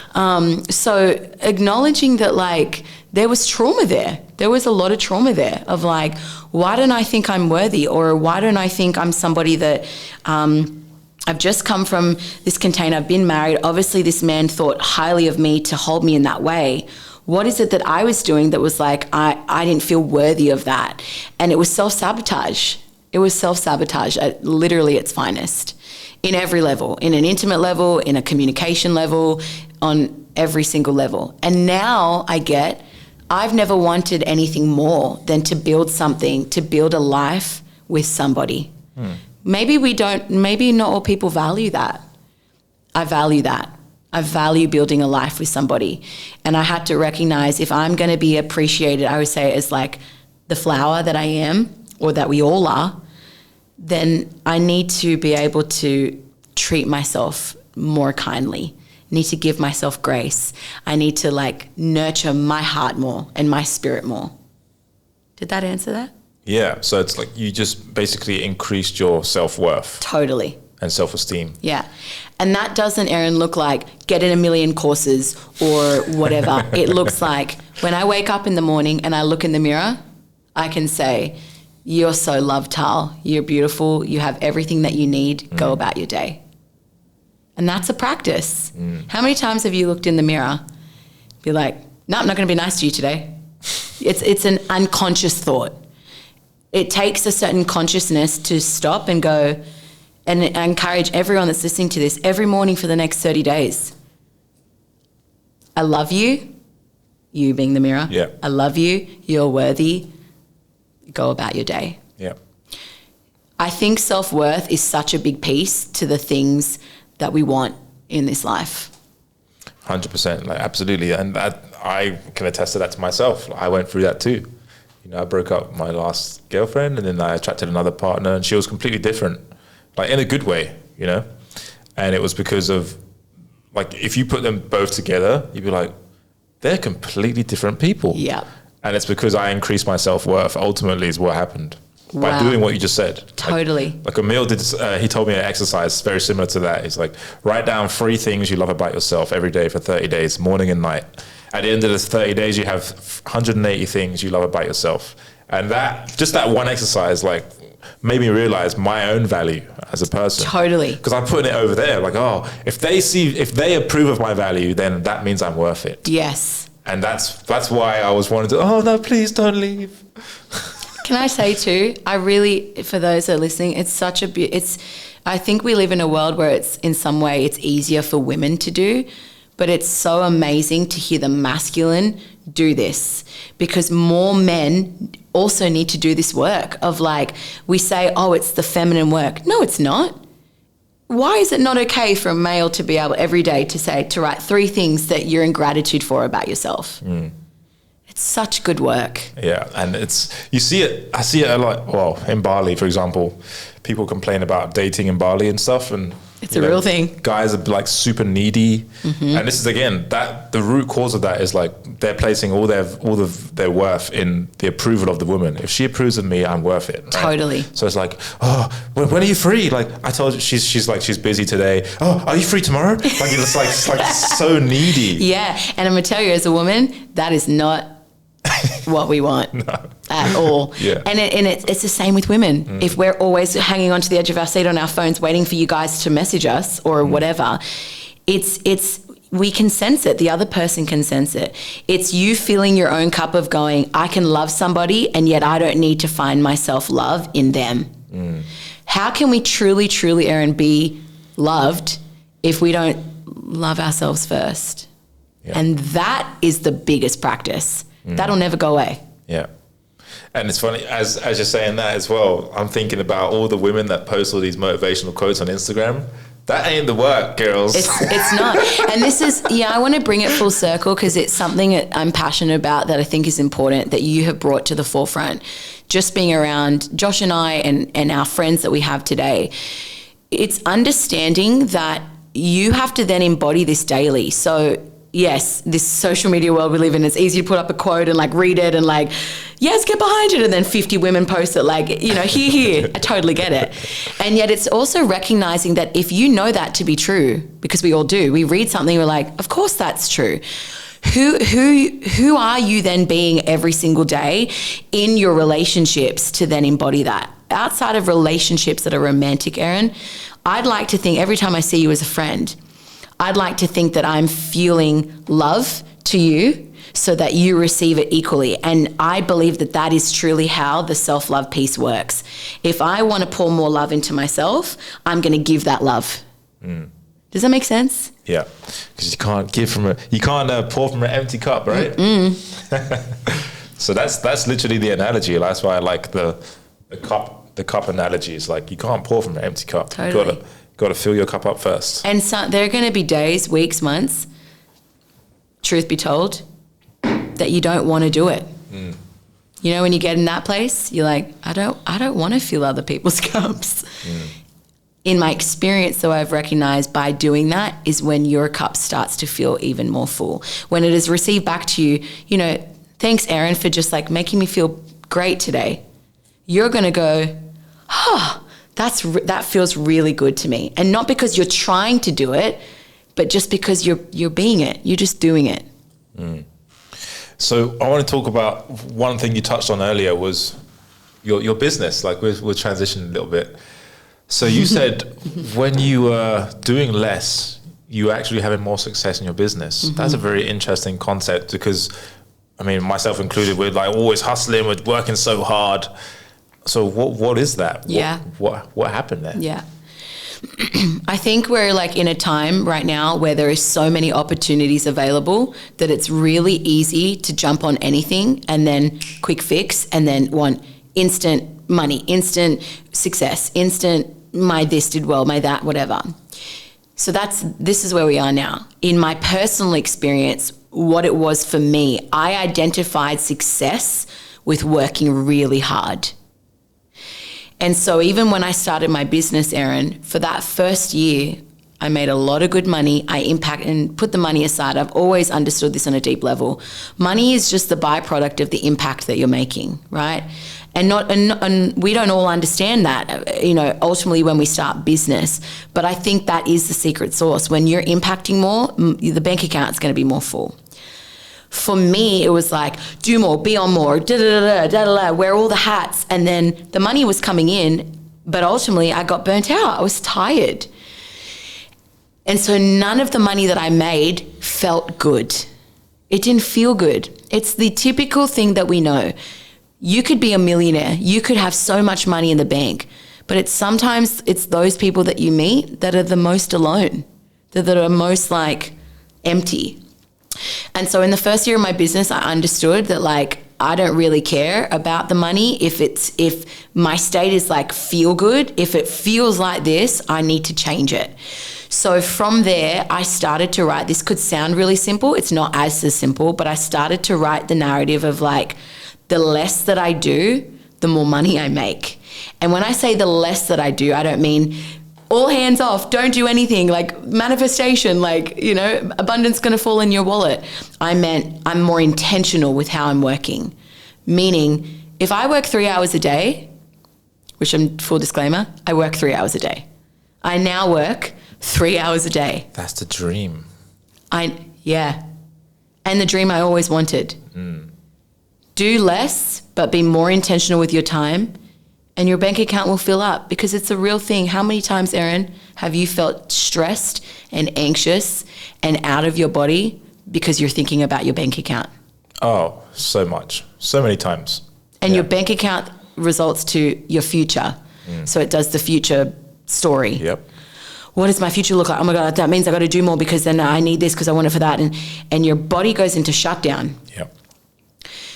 So acknowledging that, like, there was trauma there. There was a lot of trauma there of like, why don't I think I'm worthy? Or why don't I think I'm somebody that I've just come from this container, I've been married. Obviously this man thought highly of me to hold me in that way. What is it that I was doing that was like, I didn't feel worthy of that? And it was self-sabotage. It was self-sabotage at literally its finest, in every level, in an intimate level, in a communication level, on every single level. And now I've never wanted anything more than to build something, to build a life with somebody. Maybe not all people value that. I value that. I value building a life with somebody. And I had to recognize, if I'm going to be appreciated, I would say, as like the flower that I am, or that we all are, then I need to be able to treat myself more kindly. I need to give myself grace. I need to like nurture my heart more and my spirit more. Did that answer that? Yeah. So it's like you just basically increased your self-worth. Totally. And self-esteem. Yeah. And that doesn't, Erin, look like get in a million courses or whatever. It looks like when I wake up in the morning and I look in the mirror, I can say, you're so loved, Tal. You're beautiful. You have everything that you need. Go about your day. And that's a practice. How many times have you looked in the mirror, be like, no, I'm not going to be nice to you today? It's an unconscious thought. It takes a certain consciousness to stop and go, and I encourage everyone that's listening to this every morning for the next 30 days. I love you, you being the mirror. Yeah. I love you, you're worthy. Go about your day. Yeah. I think self-worth is such a big piece to the things that we want in this life. 100%, like absolutely. And I can attest to that to myself. I went through that too. You know, I broke up with my last girlfriend and then I attracted another partner and she was completely different, like in a good way, you know? And it was because of, like, if you put them both together, you'd be like, they're completely different people. Yeah. And it's because I increased my self-worth, ultimately, is what happened. By doing what you just said. Totally. Like Emil did, he told me an exercise very similar to that. He's like, write down 3 things you love about yourself every day for 30 days, morning and night. At the end of the 30 days, you have 180 things you love about yourself. And that one exercise, like, made me realize my own value as a person. Totally. Because I'm putting it over there, like, oh, if they approve of my value, then that means I'm worth it. Yes. And that's why I was wanting to, oh no, please don't leave. Can I say too, I really, for those that are listening, it's such I think we live in a world where it's, in some way, it's easier for women to do, but it's so amazing to hear the masculine do this, because more men also need to do this work of, like, we say, oh, it's the feminine work. No, it's not. Why is it not okay for a male to be able every day to write 3 things that you're in gratitude for about yourself? such good work. Yeah, and you see it. I see it a lot. Well, in Bali, for example, people complain about dating in Bali and stuff, and it's a real thing. Guys are like super needy, and this is again that the root cause of that is like they're placing all of their worth in the approval of the woman. If she approves of me, I'm worth it. Right? Totally. So it's like, oh, when are you free? Like I told you, she's busy today. Oh, are you free tomorrow? Like it's like so needy. Yeah, and I'm gonna tell you, as a woman, that is not what we want at all. Yeah. And it's the same with women. If we're always hanging onto the edge of our seat on our phones waiting for you guys to message us or whatever, we can sense it. The other person can sense it. It's you filling your own cup of going, I can love somebody and yet I don't need to find my self-love in them. How can we truly, truly, Aaron, be loved if we don't love ourselves first? Yeah. And that is the biggest practice. That'll never go away. Yeah. And it's funny, as you're saying that as well, I'm thinking about all the women that post all these motivational quotes on Instagram. That ain't the work, girls. It's not. And this is, I want to bring it full circle because it's something that I'm passionate about that I think is important that you have brought to the forefront. Just being around Josh and I and our friends that we have today, it's understanding that you have to then embody this daily. So yes, this social media world we live in, it's easy to put up a quote and like read it and like, yes, get behind it. And then 50 women post it like, here. I totally get it. And yet it's also recognizing that if you know that to be true, because we all do, we read something, we're like, of course that's true. Who are you then being every single day in your relationships to then embody that? Outside of relationships that are romantic, Aaron, I'd like to think every time I see you as a friend, I'd like to think that I'm feeling love to you so that you receive it equally. And I believe that that is truly how the self-love piece works. If I want to pour more love into myself, I'm going to give that love. Does that make sense? Yeah, because you can't pour from an empty cup, right? So that's literally the analogy. That's why I like the cup analogy. It's like you can't pour from an empty cup. Totally. You got to fill your cup up first. And so there are going to be days, weeks, months, truth be told, that you don't want to do it. When you get in that place, you're like, I don't want to fill other people's cups. In my experience, though, I've recognized by doing that is when your cup starts to feel even more full. When it is received back to you, thanks, Aaron, for just like making me feel great today. You're going to go, that feels really good to me. And not because you're trying to do it, but just because you're being it. You're just doing it. So I want to talk about one thing you touched on earlier was your business. Like we're transitioning a little bit. So you said when you were doing less, you were actually having more success in your business. That's a very interesting concept because, I mean, myself included, we're like always hustling, we're working so hard. So what is that? Yeah. What happened there? Yeah. I think we're like in a time right now where there is so many opportunities available that it's really easy to jump on anything and then quick fix and then want instant money, instant success, instant my this did well, my that, whatever. So this is where we are now. In my personal experience, what it was for me, I identified success with working really hard. And so even when I started my business, Aaron, for that first year, I made a lot of good money. I impact and put the money aside. I've always understood this on a deep level. Money is just the byproduct of the impact that you're making, right? And we don't all understand that, ultimately when we start business. But I think that is the secret sauce. When you're impacting more, the bank account's going to be more full. For me, it was like, do more, be on more, wear all the hats. And then the money was coming in, but ultimately I got burnt out. I was tired. And so none of the money that I made felt good. It didn't feel good. It's the typical thing that we know. You could be a millionaire. You could have so much money in the bank, but sometimes it's those people that you meet that are the most alone, that are most like empty. And so in the first year of my business, I understood that like, I don't really care about the money. If my state is like feel good, if it feels like this, I need to change it. So from there, I started to write. This could sound really simple. It's not as simple, but I started to write the narrative of like, the less that I do, the more money I make. And when I say the less that I do, I don't mean all hands off, don't do anything, like manifestation, like, you know, abundance going to fall in your wallet. I meant I'm more intentional with how I'm working. Meaning, if I work 3 hours a day, which I'm full disclaimer, I work 3 hours a day. I now work 3 hours a day. That's the dream. Yeah. And the dream I always wanted. Do less, but be more intentional with your time, and your bank account will fill up, because it's a real thing. How many times, Erin, have you felt stressed and anxious and out of your body because you're thinking about your bank account? Oh, so much. So many times. And your bank account results to your future. So it does the future story. Yep. What does my future look like? Oh my God, that means I got to do more because then I need this because I want it for that. And your body goes into shutdown. Yep.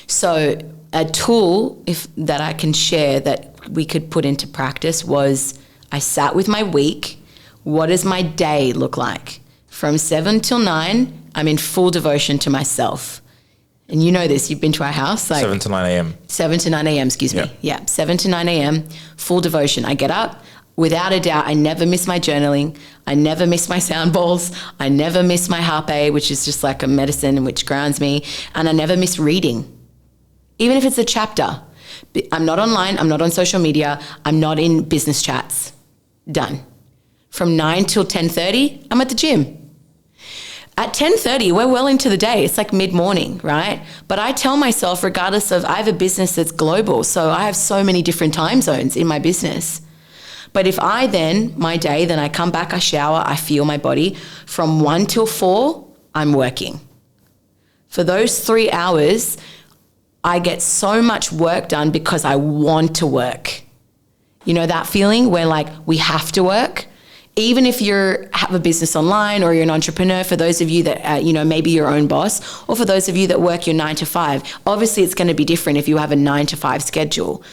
So a tool that I can share that we could put into practice was, I sat with my week. What does my day look like? From 7 till 9, I'm in full devotion to myself. And you know this, you've been to our house. Like 7 to 9 a.m. 7 to 9 a.m., excuse me. Yeah, 7 to 9 a.m., full devotion. I get up. Without a doubt, I never miss my journaling. I never miss my sound bowls. I never miss my harpe, which is just like a medicine which grounds me. And I never miss reading. Even if it's a chapter. I'm not online. I'm not on social media. I'm not in business chats. Done. From 9 till 10:30, I'm at the gym. At 10:30, we're well into the day. It's like mid-morning, right? But I tell myself, regardless of, I have a business that's global, so I have so many different time zones in my business. But if I then, my day, then I come back, I shower, I feel my body. From 1 till 4, I'm working. For those 3 hours, I get so much work done because I want to work. You know that feeling where like we have to work? Even if you have a business online or you're an entrepreneur, for those of you that, maybe your own boss, or for those of you that work your 9 to 5, obviously it's going to be different if you have a 9 to 5 schedule.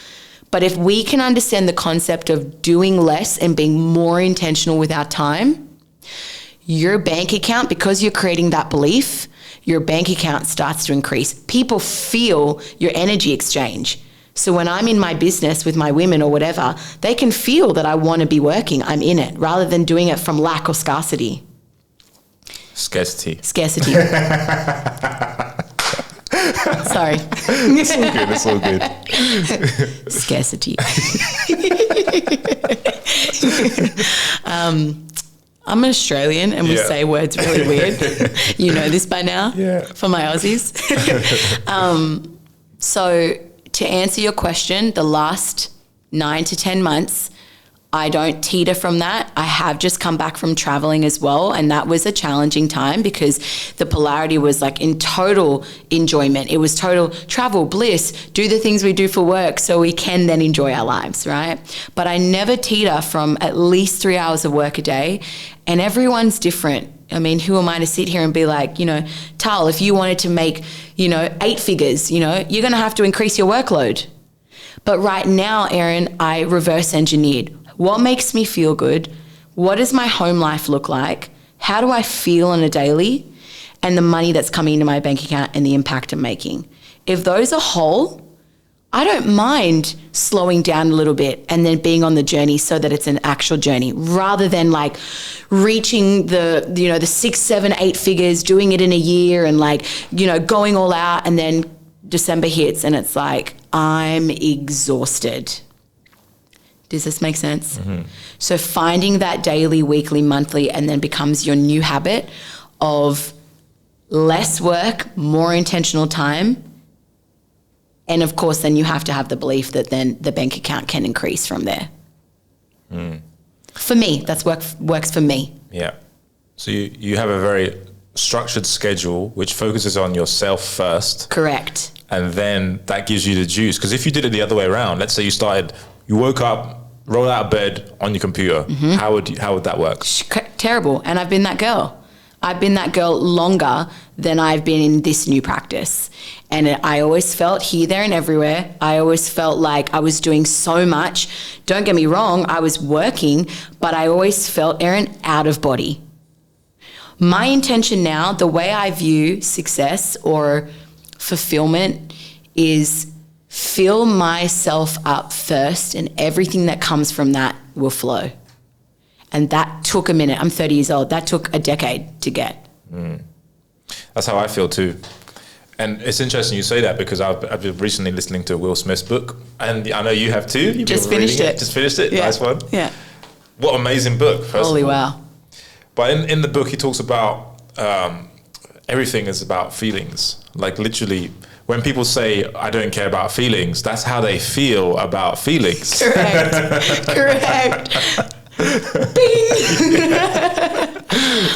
But if we can understand the concept of doing less and being more intentional with our time, your bank account, because you're creating that belief, your bank account starts to increase. People feel your energy exchange. So when I'm in my business with my women or whatever, they can feel that I want to be working. I'm in it, rather than doing it from lack or scarcity. Scarcity. Sorry. It's all good. Scarcity. I'm an Australian and we say words really weird. You know this by now for my Aussies. So to answer your question, the last 9 to 10 months, I don't teeter from that. I have just come back from traveling as well, and that was a challenging time because the polarity was like in total enjoyment. It was total travel, bliss, do the things we do for work so we can then enjoy our lives, right? But I never teeter from at least 3 hours of work a day, and everyone's different. I mean, who am I to sit here and be like, Tal, if you wanted to make, 8 figures, you're going to have to increase your workload. But right now, Erin, I reverse engineered. What makes me feel good? What does my home life look like? How do I feel on a daily? And the money that's coming into my bank account and the impact I'm making. If those are whole, I don't mind slowing down a little bit and then being on the journey so that it's an actual journey, rather than like reaching the 6, 7, 8 figures, doing it in a year and going all out, and then December hits and it's like, I'm exhausted. Does this make sense? Mm-hmm. So finding that daily, weekly, monthly, and then becomes your new habit of less work, more intentional time. And of course, then you have to have the belief that then the bank account can increase from there. Mm. For me, that's works for me. Yeah. So you have a very structured schedule which focuses on yourself first. Correct. And then that gives you the juice. Because if you did it the other way around, let's say you woke up, rolled out of bed on your computer, how would that work? Terrible. And I've been that girl. I've been that girl longer than I've been in this new practice. And I always felt here, there, and everywhere. I always felt like I was doing so much. Don't get me wrong, I was working, but I always felt, Erin, out of body. My intention now, the way I view success or fulfillment is fill myself up first, and everything that comes from that will flow. And that took a minute. I'm 30 years old. That took a decade to get. That's how I feel too. And it's interesting you say that, because I've been recently listening to Will Smith's book, and I know you have too. You've just finished it. Just finished it. Yeah. Nice one. Yeah. What amazing book. Holy wow. But in the book, he talks about everything is about feelings. Like literally, when people say, I don't care about feelings, that's how they feel about feelings. Correct. Correct.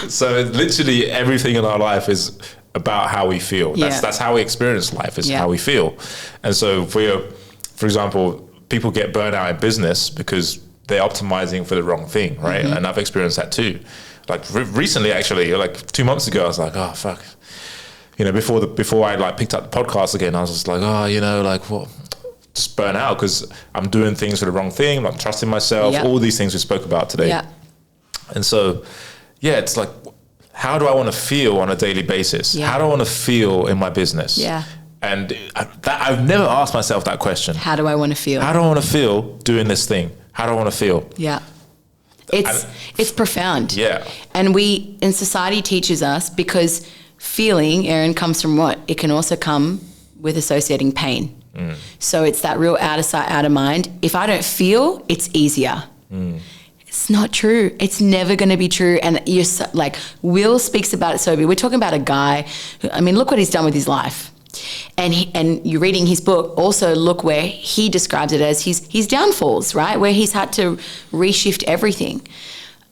So literally everything in our life is about how we feel. That's how we experience life, is how we feel. And so for example, people get burnt out in business because they're optimizing for the wrong thing, right? And I've experienced that too. Like recently, actually, like 2 months ago, I was like, oh, fuck. You know, before I like picked up the podcast again, I was just like, oh, you know, like what? Just burn out because I'm doing things for the wrong thing, I'm not trusting myself, all these things we spoke about today. Yeah. And so, yeah, it's like, how do I want to feel on a daily basis? Yeah. How do I want to feel in my business? Yeah. And I've never asked myself that question. How do I want to feel? How do I want to feel doing this thing? How do I want to feel? Yeah. It's profound. Yeah. And society teaches us, because feeling, Erin, comes from what? It can also come with associating pain. So it's that real out of sight, out of mind. If I don't feel, it's easier. It's not true. It's never going to be true. And you're like, Will speaks about it so we're talking about a guy who, I mean, look what he's done with his life. And you're reading his book, also look where he describes it as his downfalls, right? Where he's had to reshift everything.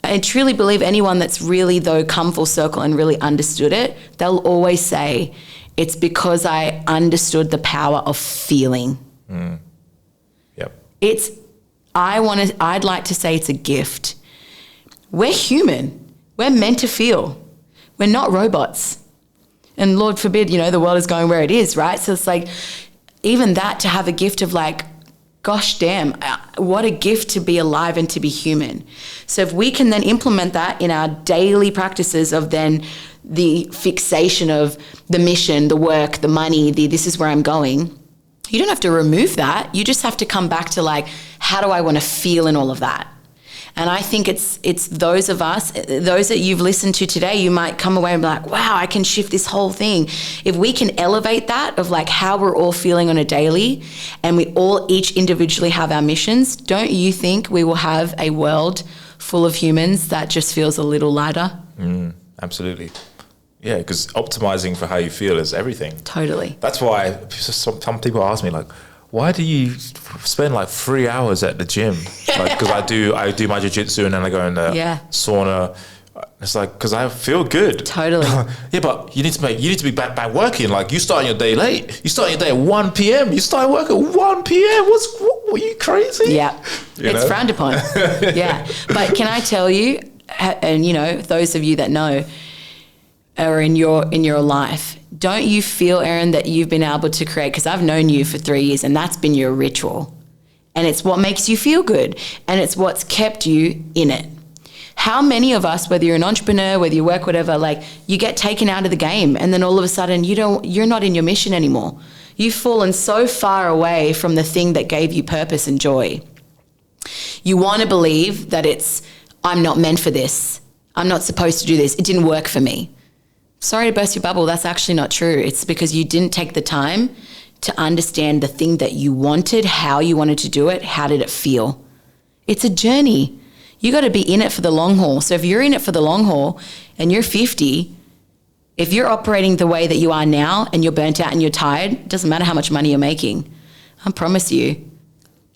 I truly believe anyone that's really, though, come full circle and really understood it, they'll always say, it's because I understood the power of feeling. Yep. I'd like to say it's a gift. We're human. We're meant to feel. We're not robots. And Lord forbid, you know, the world is going where it is, right? So it's like, even that, to have a gift of like, gosh damn, what a gift to be alive and to be human. So if we can then implement that in our daily practices of then the fixation of the mission, the work, the money, this is where I'm going, you don't have to remove that. You just have to come back to like, how do I want to feel in all of that? And I think it's those of us, those that you've listened to today, you might come away and be like, wow, I can shift this whole thing. If we can elevate that of like how we're all feeling on a daily, and we all each individually have our missions, don't you think we will have a world full of humans that just feels a little lighter? Absolutely. Yeah, because optimizing for how you feel is everything. Totally. That's why some people ask me like, why do you spend like 3 hours at the gym? Like, because I do my jiu-jitsu and then I go in the sauna. It's like, because I feel good. Totally. Yeah, but you need to be back working. Like, you starting your day late. You starting your day at 1 p.m. You start work at 1 p.m. What were you crazy? Yeah. It's frowned upon. Yeah. But can I tell you, and you know, those of you that know, or in your life, don't you feel, Erin, that you've been able to create, because I've known you for 3 years and that's been your ritual, and it's what makes you feel good, and it's what's kept you in it. How many of us, whether you're an entrepreneur, whether you work, whatever, like you get taken out of the game and then all of a sudden you're not in your mission anymore. You've fallen so far away from the thing that gave you purpose and joy. You want to believe that I'm not meant for this. I'm not supposed to do this. It didn't work for me. Sorry to burst your bubble, that's actually not true. It's because you didn't take the time to understand the thing that you wanted, how you wanted to do it, how did it feel. It's a journey. You got to be in it for the long haul. So if you're in it for the long haul and you're 50, if you're operating the way that you are now and you're burnt out and you're tired, it doesn't matter how much money you're making. I promise you.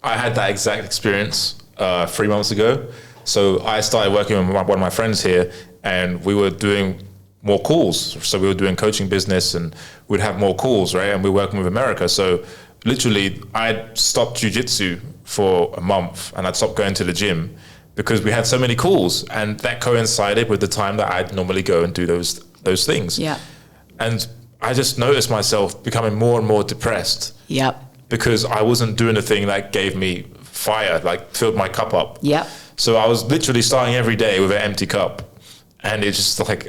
I had that exact experience 3 months ago. So I started working with one of my friends here, and we were doing more calls. So we were doing coaching business and we'd have more calls, right? And we're working with America. So literally I'd stopped jiu-jitsu for a month and I'd stopped going to the gym because we had so many calls, and that coincided with the time that I'd normally go and do those things. Yeah. And I just noticed myself becoming more and more depressed. Yep. Because I wasn't doing the thing that gave me fire, like filled my cup up. Yep. So I was literally starting every day with an empty cup. And it's just like,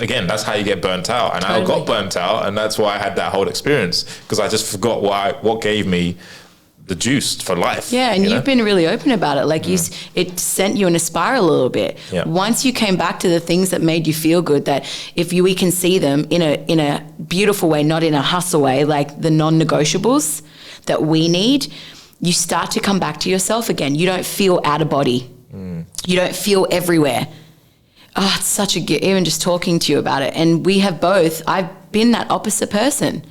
again, that's how you get burnt out. And I got burnt out, and that's why I had that whole experience, because I just forgot what gave me the juice for life. Yeah, and you've been really open about it. Like it sent you in a spiral a little bit. Yeah. Once you came back to the things that made you feel good, that we can see them in a beautiful way, not in a hustle way, like the non-negotiables that we need, you start to come back to yourself again. You don't feel out of body. You don't feel everywhere. Oh, it's such a gift, even just talking to you about it. And we have both, I've been that opposite person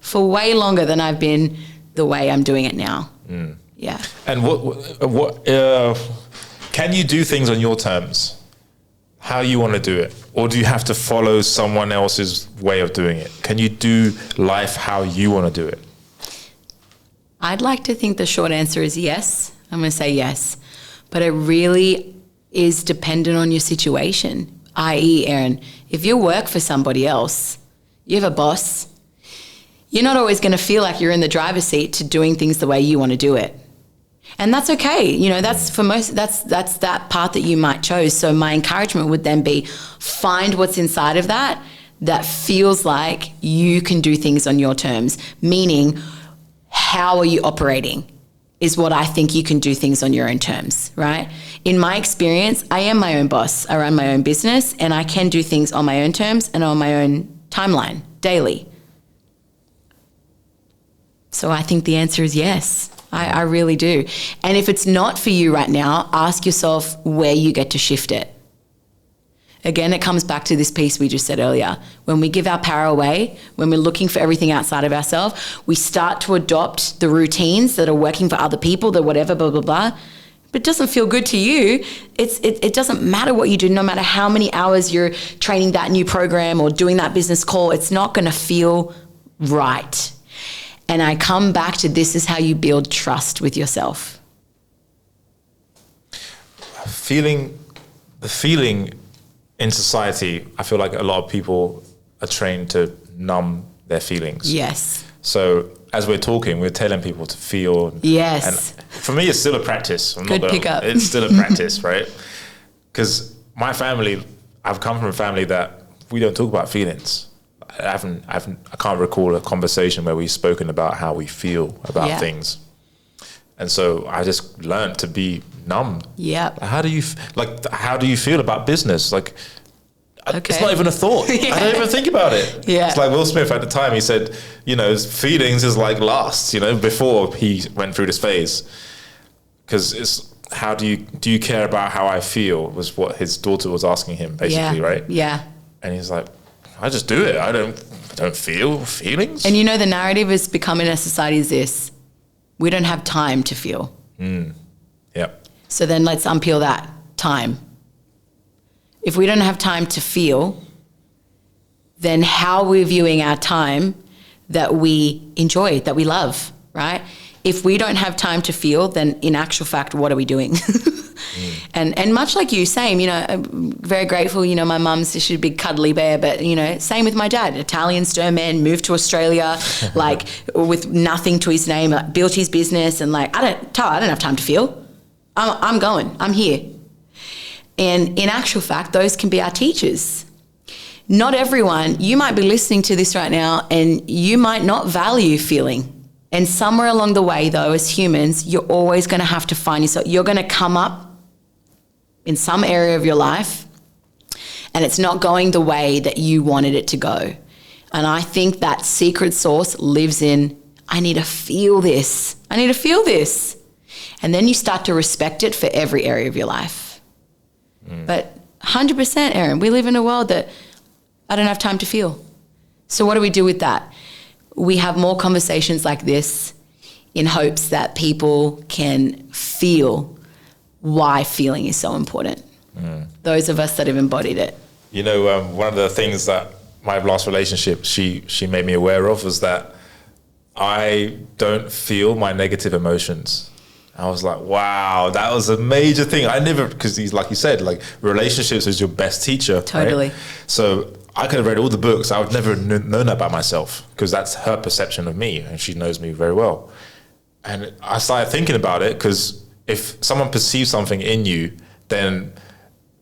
for way longer than I've been the way I'm doing it now. Yeah. And what can you do things on your terms? How you want to do it? Or do you have to follow someone else's way of doing it? Can you do life how you want to do it? I'd like to think the short answer is yes. I'm going to say yes. But it really is dependent on your situation, i.e., Aaron, if you work for somebody else, you have a boss, you're not always going to feel like you're in the driver's seat to doing things the way you want to do it. And that's okay. You know, that's for most, that's that path that you might chose. So my encouragement would then be find what's inside of that feels like you can do things on your terms, meaning how are you operating is what I think you can do things on your own terms, right? In my experience, I am my own boss. I run my own business, and I can do things on my own terms and on my own timeline daily. So I think the answer is yes. I really do. And if it's not for you right now, ask yourself where you get to shift it. Again, it comes back to this piece we just said earlier. When we give our power away, when we're looking for everything outside of ourselves, we start to adopt the routines that are working for other people, the whatever, blah, blah, blah. But it doesn't feel good to you. It doesn't matter what you do, no matter how many hours you're training that new program or doing that business call, it's not going to feel right. And I come back to this is how you build trust with yourself. The feeling in society, I feel like a lot of people are trained to numb their feelings. Yes. So as we're talking, we're telling people to feel. Yes. And for me, it's still a practice. Good pickup. It's still a practice, right? Because my family, I've come from a family that we don't talk about feelings. I can't recall a conversation where we've spoken about how we feel about things. And so I just learned to be numb. Yep. How do you feel about business? Like, it's not even a thought. I don't even think about it. Yeah. It's like Will Smith at the time, he said, feelings is like lust, before he went through this phase. Because it's, how do you care about how I feel, was what his daughter was asking him, basically, right? Yeah. And he's like, I just do it. I don't feel feelings. And the narrative is becoming a society is this: we don't have time to feel. Yep. So then let's unpeel that time. If we don't have time to feel, then how are we viewing our time that we enjoy, that we love, right? If we don't have time to feel, then in actual fact, what are we doing? And much like you, same, I'm very grateful, my mum's, she's a big cuddly bear, but, same with my dad, Italian stern man, moved to Australia, like with nothing to his name, built his business, and like, I don't have time to feel. I'm going, I'm here. And in actual fact, those can be our teachers. Not everyone, you might be listening to this right now and you might not value feeling. And somewhere along the way, though, as humans, you're always going to have to find yourself. You're going to come up in some area of your life and it's not going the way that you wanted it to go. And I think that secret sauce lives in, I need to feel this. I need to feel this. And then you start to respect it for every area of your life. But 100%, Aaron, we live in a world that I don't have time to feel. So what do we do with that? We have more conversations like this in hopes that people can feel why feeling is so important. Those of us that have embodied it. One of the things that my last relationship, she made me aware of was that I don't feel my negative emotions. I was like, wow, that was a major thing. I never, because he's like you said, like relationships is your best teacher. Totally. Right? So I could have read all the books. I would never known that about myself, because that's her perception of me, and she knows me very well. And I started thinking about it, because if someone perceives something in you, then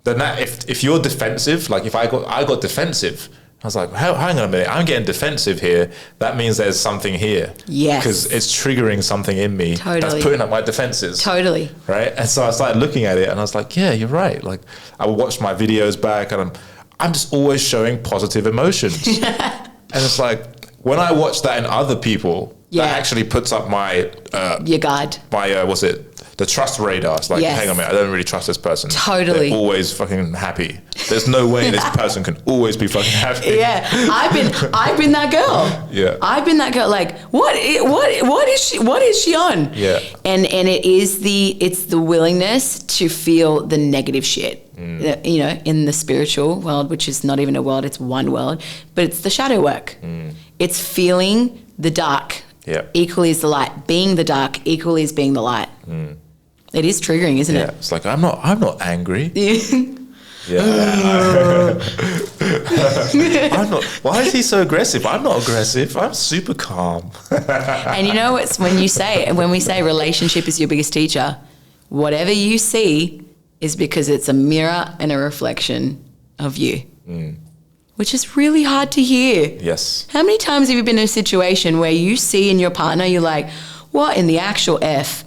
that, if you're defensive, like if I got defensive, I was like, hang on a minute, I'm getting defensive here. That means there's something here. Yes. Because it's triggering something in me. Totally. That's putting up my defenses. Totally. Right? And so I started looking at it, and I was like, yeah, you're right. Like, I would watch my videos back, and I'm just always showing positive emotions. And it's like, when I watch that in other people, that actually puts up my... your guard. My, the trust radar. It's like, hang on a minute, I don't really trust this person. Totally. They're always fucking happy. There's no way this person can always be fucking happy. Yeah, I've been that girl. Yeah, I've been that girl. Like, what is she on? Yeah, and it's the willingness to feel the negative shit. You know, in the spiritual world, which is not even a world, it's one world, but it's the shadow work. It's feeling the dark. Yeah. Equally as the light, being the dark equally as being the light. It is triggering, isn't it? It's like I'm not angry. Yeah. I'm not. Why is he so aggressive? I'm not aggressive. I'm super calm. And you know, it's when we say relationship is your biggest teacher, whatever you see is because it's a mirror and a reflection of you. Which is really hard to hear. Yes. How many times have you been in a situation where you see in your partner, you're like, what in the actual F?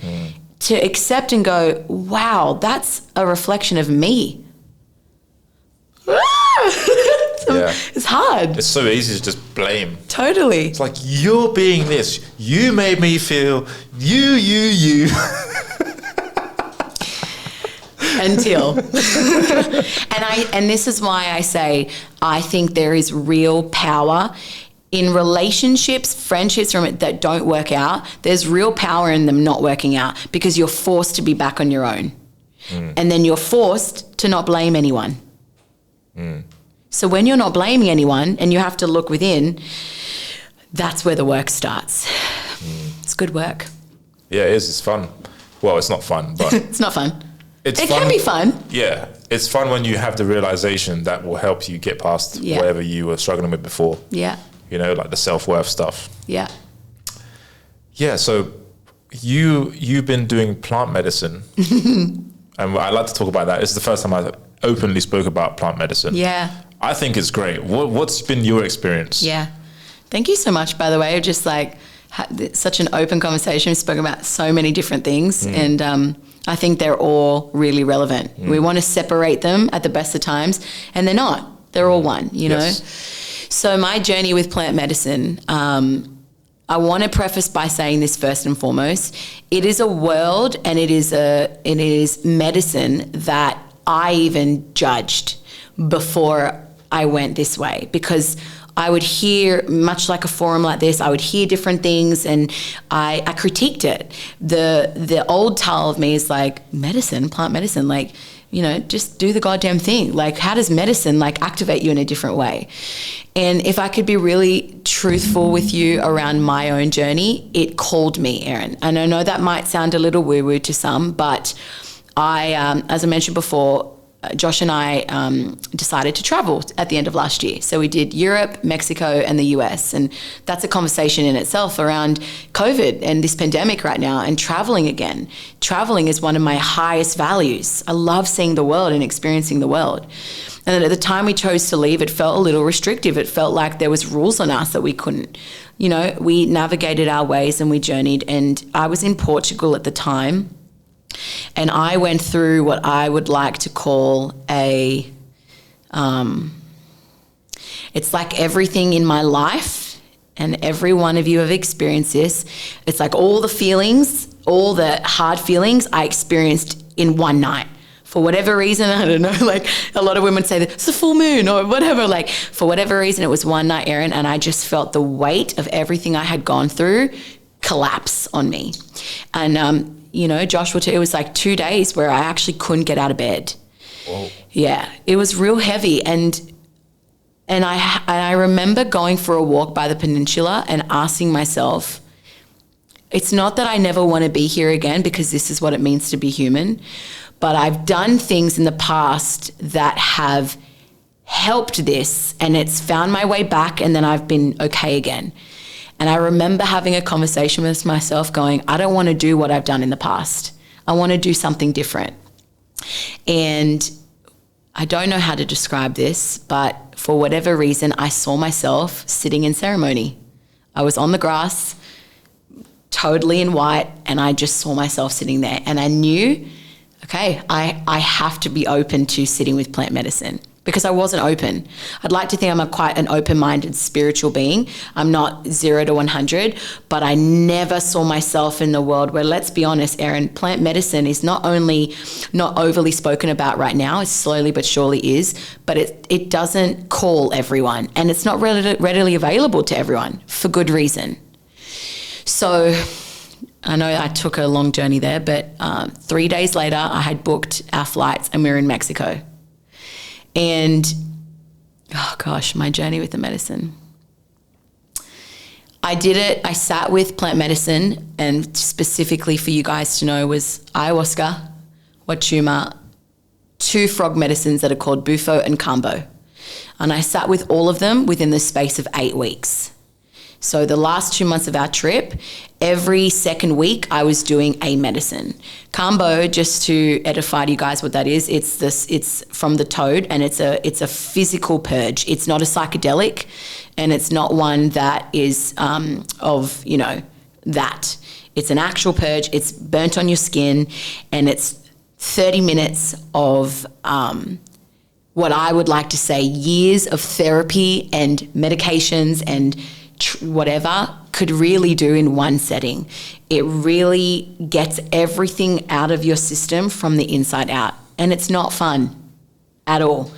To accept and go, wow, that's a reflection of me. It's hard. It's so easy to just blame. Totally. It's like, you're being this. You made me feel you. Until and this is why I say I think there is real power in relationships, friendships that don't work out. There's real power in them not working out, because you're forced to be back on your own. And then you're forced to not blame anyone. So when you're not blaming anyone and you have to look within, that's where the work starts. It's good work. Yeah, it is. It's fun. Well, it's not fun, but it's not fun. It can be fun. Yeah. It's fun when you have the realization that will help you get past whatever you were struggling with before. Yeah. You know, like the self-worth stuff. Yeah. Yeah. So you've been doing plant medicine. And I'd like to talk about that. It's the first time I openly spoke about plant medicine. Yeah. I think it's great. What's been your experience? Yeah. Thank you so much, by the way. Just like such an open conversation. We've spoken about so many different things. And I think they're all really relevant. We want to separate them at the best of times, and they're not. They're all one, you know? So my journey with plant medicine, I want to preface by saying this first and foremost. It is a world, and it is medicine that I even judged before I went this way, because I would hear, much like a forum like this, I would hear different things, and I critiqued it. The old Tal of me is like, plant medicine, like, you know, just do the goddamn thing. Like, how does medicine like activate you in a different way? And if I could be really truthful with you around my own journey, it called me, Erin. And I know that might sound a little woo-woo to some, but I, as I mentioned before, Josh and I decided to travel at the end of last year. So we did Europe, Mexico, and the US. And that's a conversation in itself around COVID and this pandemic right now, and traveling again. Traveling is one of my highest values. I love seeing the world and experiencing the world. And then at the time we chose to leave, it felt a little restrictive. It felt like there was rules on us that we couldn't. You know, we navigated our ways and we journeyed. And I was in Portugal at the time. And I went through what I would like to call it's like everything in my life, and every one of you have experienced this. It's like all the feelings, all the hard feelings I experienced in one night. For whatever reason, I don't know, like a lot of women say that it's a full moon or whatever, like for whatever reason, it was one night, Erin, and I just felt the weight of everything I had gone through collapse on me. And, you know, Josh will tell you, it was like 2 days where I actually couldn't get out of bed. Whoa. Yeah, it was real heavy. And I remember going for a walk by the peninsula and asking myself, It's not that I never want to be here again, because this is what it means to be human, but I've done things in the past that have helped this, and it's found my way back, and then I've been okay again. And I remember having a conversation with myself going, I don't want to do what I've done in the past. I want to do something different. And I don't know how to describe this, but for whatever reason, I saw myself sitting in ceremony. I was on the grass, totally in white, and I just saw myself sitting there. And I knew, okay, I have to be open to sitting with plant medicine, because I wasn't open. I'd like to think I'm quite an open-minded spiritual being. I'm not 0 to 100, but I never saw myself in the world where, let's be honest, Erin, plant medicine is not only not overly spoken about right now, it slowly but surely is, but it doesn't call everyone, and it's not readily available to everyone for good reason. So I know I took a long journey there, but 3 days later, I had booked our flights and we were in Mexico. And, oh gosh, my journey with the medicine. I did it. I sat with plant medicine, and specifically for you guys to know was ayahuasca, wachuma, 2 frog medicines that are called bufo and kambo. And I sat with all of them within the space of 8 weeks. So the last 2 months of our trip, every second week I was doing a medicine. Kambo, just to edify to you guys what that is, it's from the toad, and it's a physical purge. It's not a psychedelic, and it's not one that is that. It's an actual purge. It's burnt on your skin, and it's 30 minutes of what I would like to say years of therapy and medications and whatever could really do in one setting. It really gets everything out of your system from the inside out, and it's not fun at all.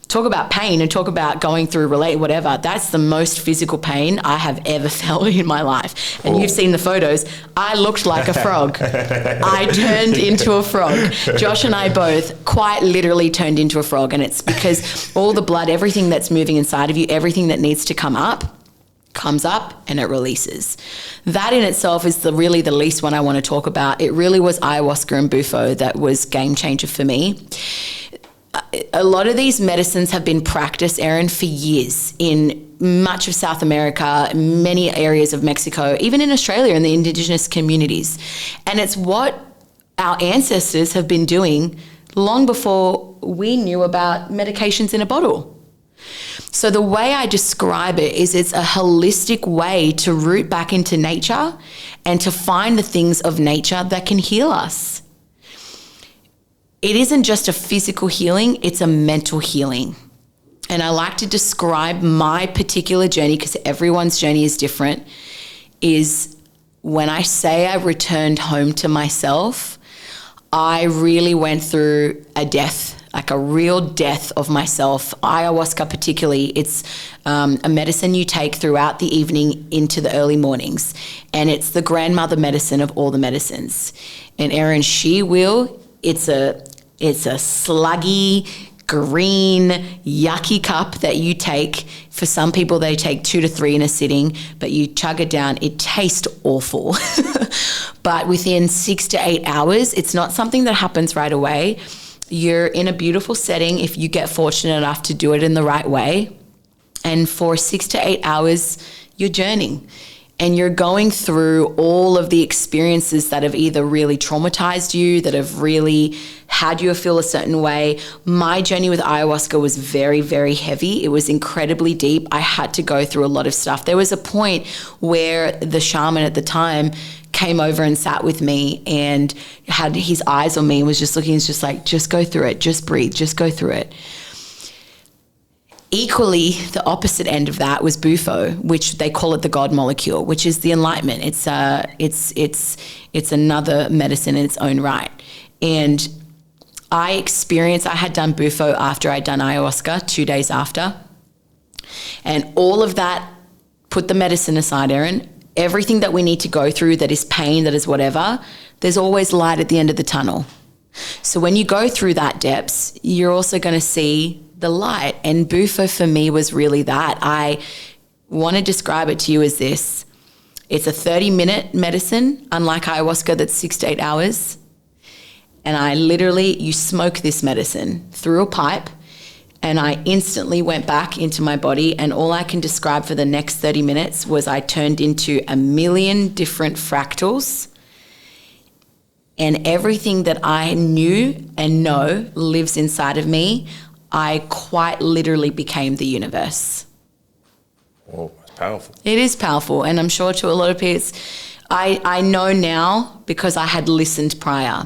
Talk about pain and talk about going through whatever. That's the most physical pain I have ever felt in my life. And You've seen the photos. I looked like a frog. I turned into a frog. Josh and I both quite literally turned into a frog, and it's because all the blood, everything that's moving inside of you, everything that needs to come up, comes up and it releases. That in itself is really the least one I want to talk about. It really was ayahuasca and bufo that was game changer for me. A lot of these medicines have been practiced, Erin, for years in much of South America, many areas of Mexico, even in Australia in the indigenous communities. And it's what our ancestors have been doing long before we knew about medications in a bottle. So the way I describe it is it's a holistic way to root back into nature and to find the things of nature that can heal us. It isn't just a physical healing, it's a mental healing. And I like to describe my particular journey, because everyone's journey is different, is when I say I returned home to myself, I really went through a death, like a real death of myself. Ayahuasca particularly, it's a medicine you take throughout the evening into the early mornings. And it's the grandmother medicine of all the medicines. And Erin, it's a sluggy, green, yucky cup that you take. For some people, they take 2 to 3 in a sitting, but you chug it down. It tastes awful. But within 6 to 8 hours, it's not something that happens right away. You're in a beautiful setting if you get fortunate enough to do it in the right way. And for 6 to 8 hours, you're journeying. And you're going through all of the experiences that have either really traumatized you, that have really had you feel a certain way. My journey with ayahuasca was very, very heavy. It was incredibly deep. I had to go through a lot of stuff. There was a point where the shaman at the time came over and sat with me and had his eyes on me and was just looking, he's just like, just go through it, just breathe, just go through it. Equally, the opposite end of that was bufo, which they call it the God molecule, which is the enlightenment. It's another medicine in its own right. And I had done bufo after I'd done ayahuasca 2 days after. And all of that, put the medicine aside, Erin, everything that we need to go through that is pain, that is whatever, there's always light at the end of the tunnel. So when you go through that depths, you're also going to see the light. And bufo for me was really that. I want to describe it to you as this. It's a 30-minute medicine, unlike ayahuasca that's 6 to 8 hours. And you smoke this medicine through a pipe, and I instantly went back into my body, and all I can describe for the next 30 minutes was I turned into a million different fractals, and everything that I knew and know lives inside of me. I quite literally became the universe. Oh, that's powerful. It is powerful, and I'm sure to a lot of people, I know now because I had listened prior.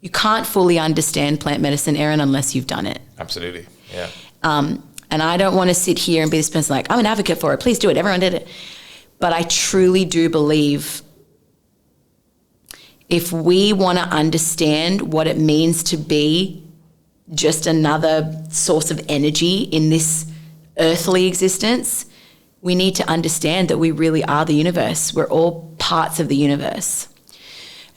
You can't fully understand plant medicine, Aaron, unless you've done it. Absolutely, yeah. And I don't want to sit here and be this person like, I'm an advocate for it, please do it, everyone did it. But I truly do believe if we want to understand what it means to be just another source of energy in this earthly existence, we need to understand that we really are the universe. We're all parts of the universe.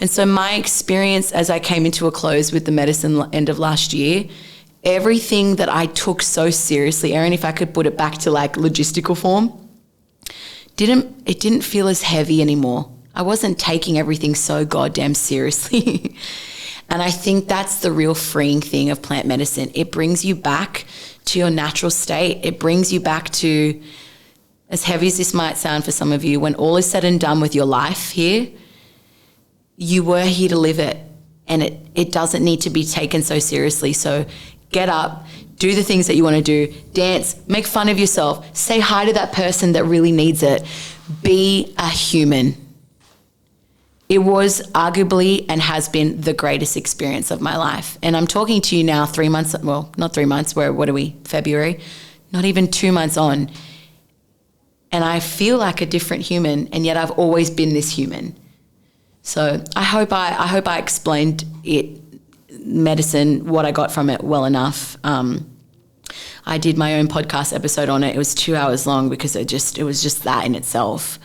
And so my experience as I came into a close with the medicine end of last year, everything that I took so seriously, Aaron, if I could put it back to like logistical form, it didn't feel as heavy anymore. I wasn't taking everything so goddamn seriously. And I think that's the real freeing thing of plant medicine. It brings you back to your natural state. It brings you back to, as heavy as this might sound for some of you, when all is said and done with your life here, you were here to live it, and it doesn't need to be taken so seriously. So get up, do the things that you want to do, dance, make fun of yourself, say hi to that person that really needs it. Be a human. It was arguably and has been the greatest experience of my life. And I'm talking to you now 3 months, well, not 3 months, what are we, February? Not even 2 months on. And I feel like a different human, and yet I've always been this human. So I hope I explained it, medicine, what I got from it well enough. I did my own podcast episode on it. It was 2 hours long because it was just that in itself.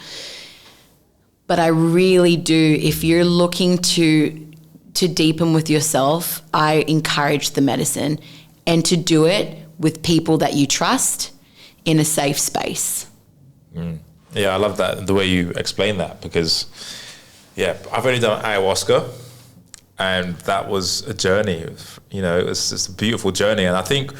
But I really do, if you're looking to deepen with yourself, I encourage the medicine, and to do it with people that you trust in a safe space. Yeah, I love that, the way you explain that, because yeah, I've only done ayahuasca, and that was a journey. It was just a beautiful journey. And I think,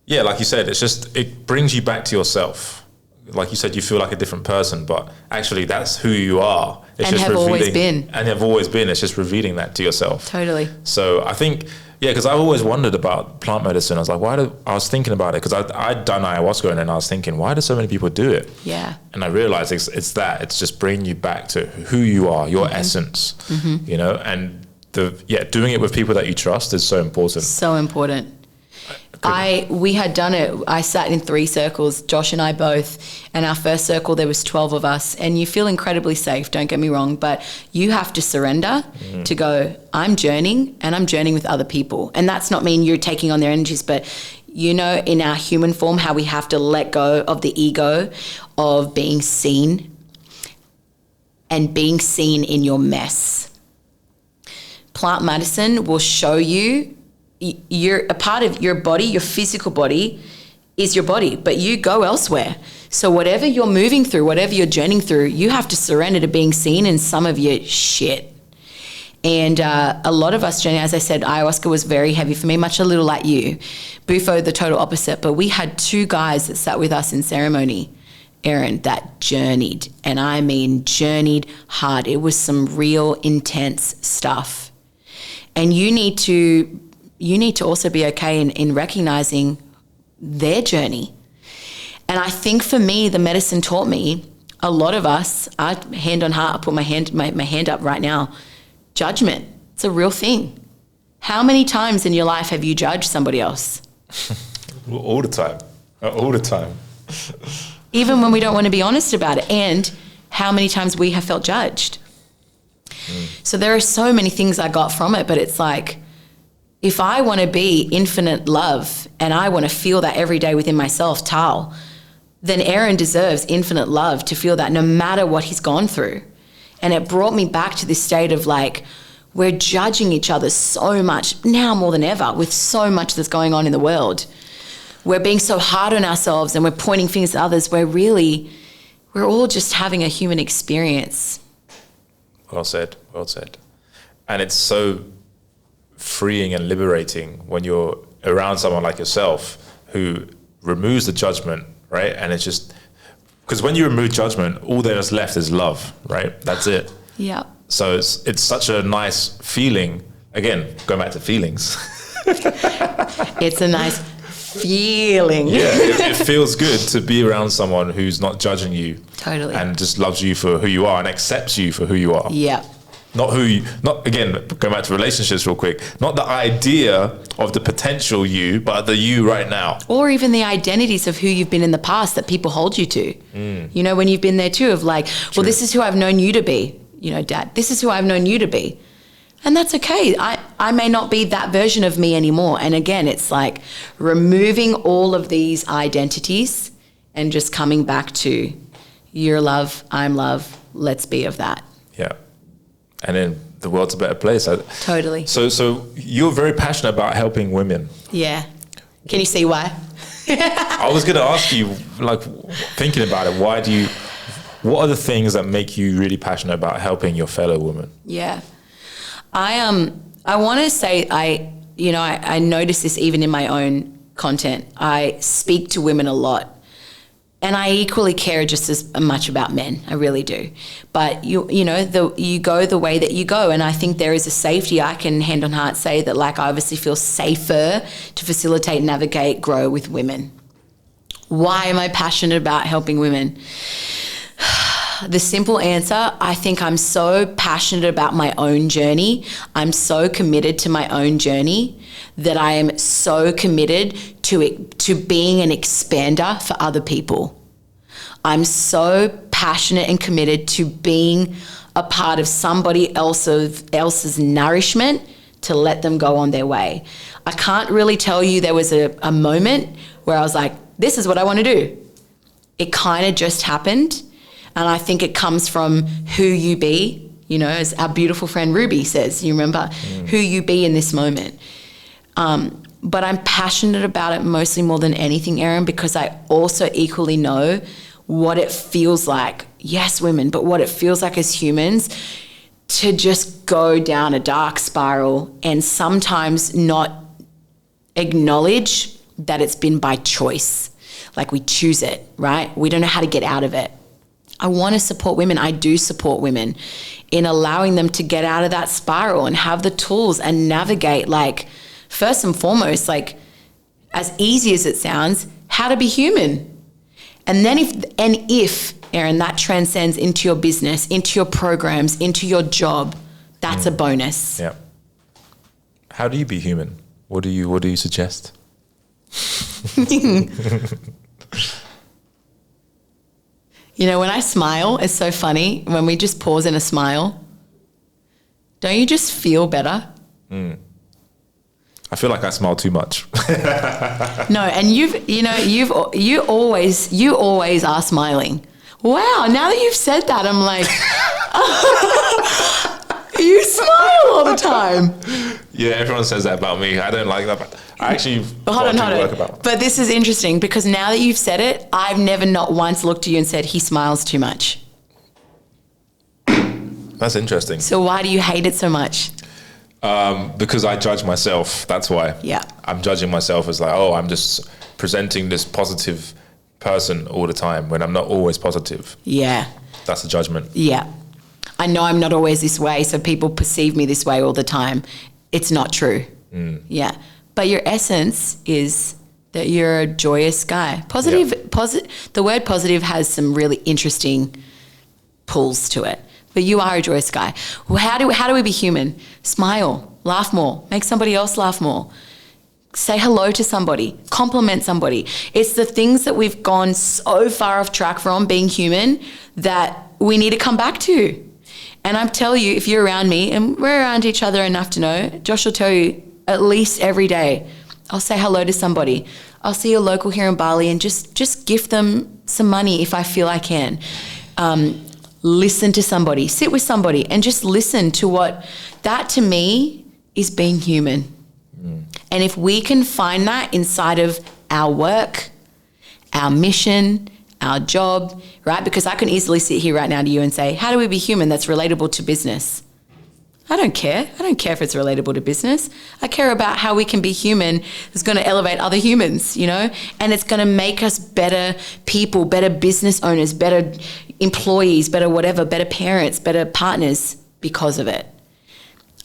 yeah, like you said, it brings you back to yourself. Like you said, you feel like a different person, but actually that's who you are. It's and just have always been. And have always been. It's just revealing that to yourself. Totally. So I think, yeah, because I've always wondered about plant medicine. I was like, I was thinking about it because I'd done ayahuasca, and then I was thinking, why do so many people do it? Yeah. And I realized it's that. It's just bringing you back to who you are, your essence, and doing it with people that you trust is so important. So important. We had done it. I sat in 3 circles, Josh and I both, and our first circle there was 12 of us, and you feel incredibly safe, don't get me wrong, but you have to surrender to go, I'm journeying, and I'm journeying with other people. And that's not mean you're taking on their energies, but in our human form, how we have to let go of the ego of being seen and being seen in your mess. Plant medicine will show you you're a part of your body, your physical body is your body, but you go elsewhere. So whatever you're moving through, whatever you're journeying through, you have to surrender to being seen in some of your shit. And a lot of us journey, as I said, ayahuasca was very heavy for me, much a little like you. Bufo, the total opposite, but we had 2 guys that sat with us in ceremony, Aaron, that journeyed, and I mean journeyed hard. It was some real intense stuff. And you need to also be okay in recognizing their journey. And I think for me, the medicine taught me, a lot of us, hand on heart, I put my hand up right now, judgment. It's a real thing. How many times in your life have you judged somebody else? All the time. All the time. Even when we don't want to be honest about it. And how many times we have felt judged. So there are so many things I got from it, but it's like, if I want to be infinite love and I want to feel that every day within myself, Tal, then Aaron deserves infinite love to feel that no matter what he's gone through. And it brought me back to this state of like, we're judging each other so much now more than ever with so much that's going on in the world. We're being so hard on ourselves and we're pointing fingers at others where really we're all just having a human experience. Well said. Well said. And it's so freeing and liberating when you're around someone like yourself who removes the judgment, right? And it's just, because when you remove judgment, all there's left is love, right? That's it. Yeah. So it's such a nice feeling. Again, going back to feelings. It's a nice feeling. Yeah, it feels good to be around someone who's not judging you. Totally. And just loves you for who you are and accepts you for who you are. Yeah. Not again, going back to relationships real quick, not the idea of the potential you, but the you right now. Or even the identities of who you've been in the past that people hold you to. You know, when you've been there too, of like, well, this is who I've known you to be. You know, Dad, this is who I've known you to be. And that's okay. I may not be that version of me anymore. And again, it's like removing all of these identities and just coming back to you're love, I'm love, let's be of that. Yeah. And then the world's a better place. Totally. So you're very passionate about helping women. Yeah. Can you see why? I was going to ask you, like, thinking about it, what are the things that make you really passionate about helping your fellow women? Yeah. I want to say I notice this even in my own content. I speak to women a lot. And I equally care just as much about men. I really do. But you go the way that you go. And I think there is a safety. I can hand on heart say that, like, I obviously feel safer to facilitate, navigate, grow with women. Why am I passionate about helping women? The simple answer, I think I'm so passionate about my own journey. I'm so committed to my own journey that I am so committed to being an expander for other people. I'm so passionate and committed to being a part of somebody else's nourishment to let them go on their way. I can't really tell you there was a moment where I was like, this is what I want to do. It kind of just happened. And I think it comes from who you be, you know, as our beautiful friend Ruby says, you remember, who you be in this moment. But I'm passionate about it mostly more than anything, Aaron, because I also equally know what it feels like, yes, women, but what it feels like as humans to just go down a dark spiral and sometimes not acknowledge that it's been by choice. Like we choose it, right? We don't know how to get out of it. I want to support women. I do support women in allowing them to get out of that spiral and have the tools and navigate, like, first and foremost, like, as easy as it sounds, how to be human. And then if, Aaron, that transcends into your business, into your programs, into your job, that's a bonus. Yeah. How do you be human? What do you suggest? You know, when I smile, it's so funny. When we just pause in a smile, don't you just feel better? I feel like I smile too much. No, and you always are smiling. Wow, now that you've said that, I'm like, you smile all the time. Yeah, everyone says that about me. I don't like that, but I actually hold on. But this is interesting because now that you've said it, I've never not once looked at you and said, he smiles too much. That's interesting. So why do you hate it so much? Because I judge myself. That's why. Yeah. I'm judging myself as like, I'm just presenting this positive person all the time when I'm not always positive. Yeah. That's a judgment. Yeah. I know I'm not always this way, so people perceive me this way all the time. It's not true. Yeah. But your essence is that you're a joyous guy. The word positive has some really interesting pulls to it. But you are a joyous guy. Well, how do we be human? Smile, laugh more, make somebody else laugh more. Say hello to somebody, compliment somebody. It's the things that we've gone so far off track from being human that we need to come back to. And I tell you, if you're around me, and we're around each other enough to know, Josh will tell you at least every day, I'll say hello to somebody. I'll see a local here in Bali and just gift them some money if I feel I can. Listen to somebody, sit with somebody and just listen to what, that to me is being human. And if we can find that inside of our work, our mission, our job, right? Because I can easily sit here right now to you and say, how do we be human that's relatable to business? I don't care. I don't care if it's relatable to business. I care about how we can be human that's going to elevate other humans, you know, and it's going to make us better people, better business owners, better employees, better whatever, better parents, better partners because of it.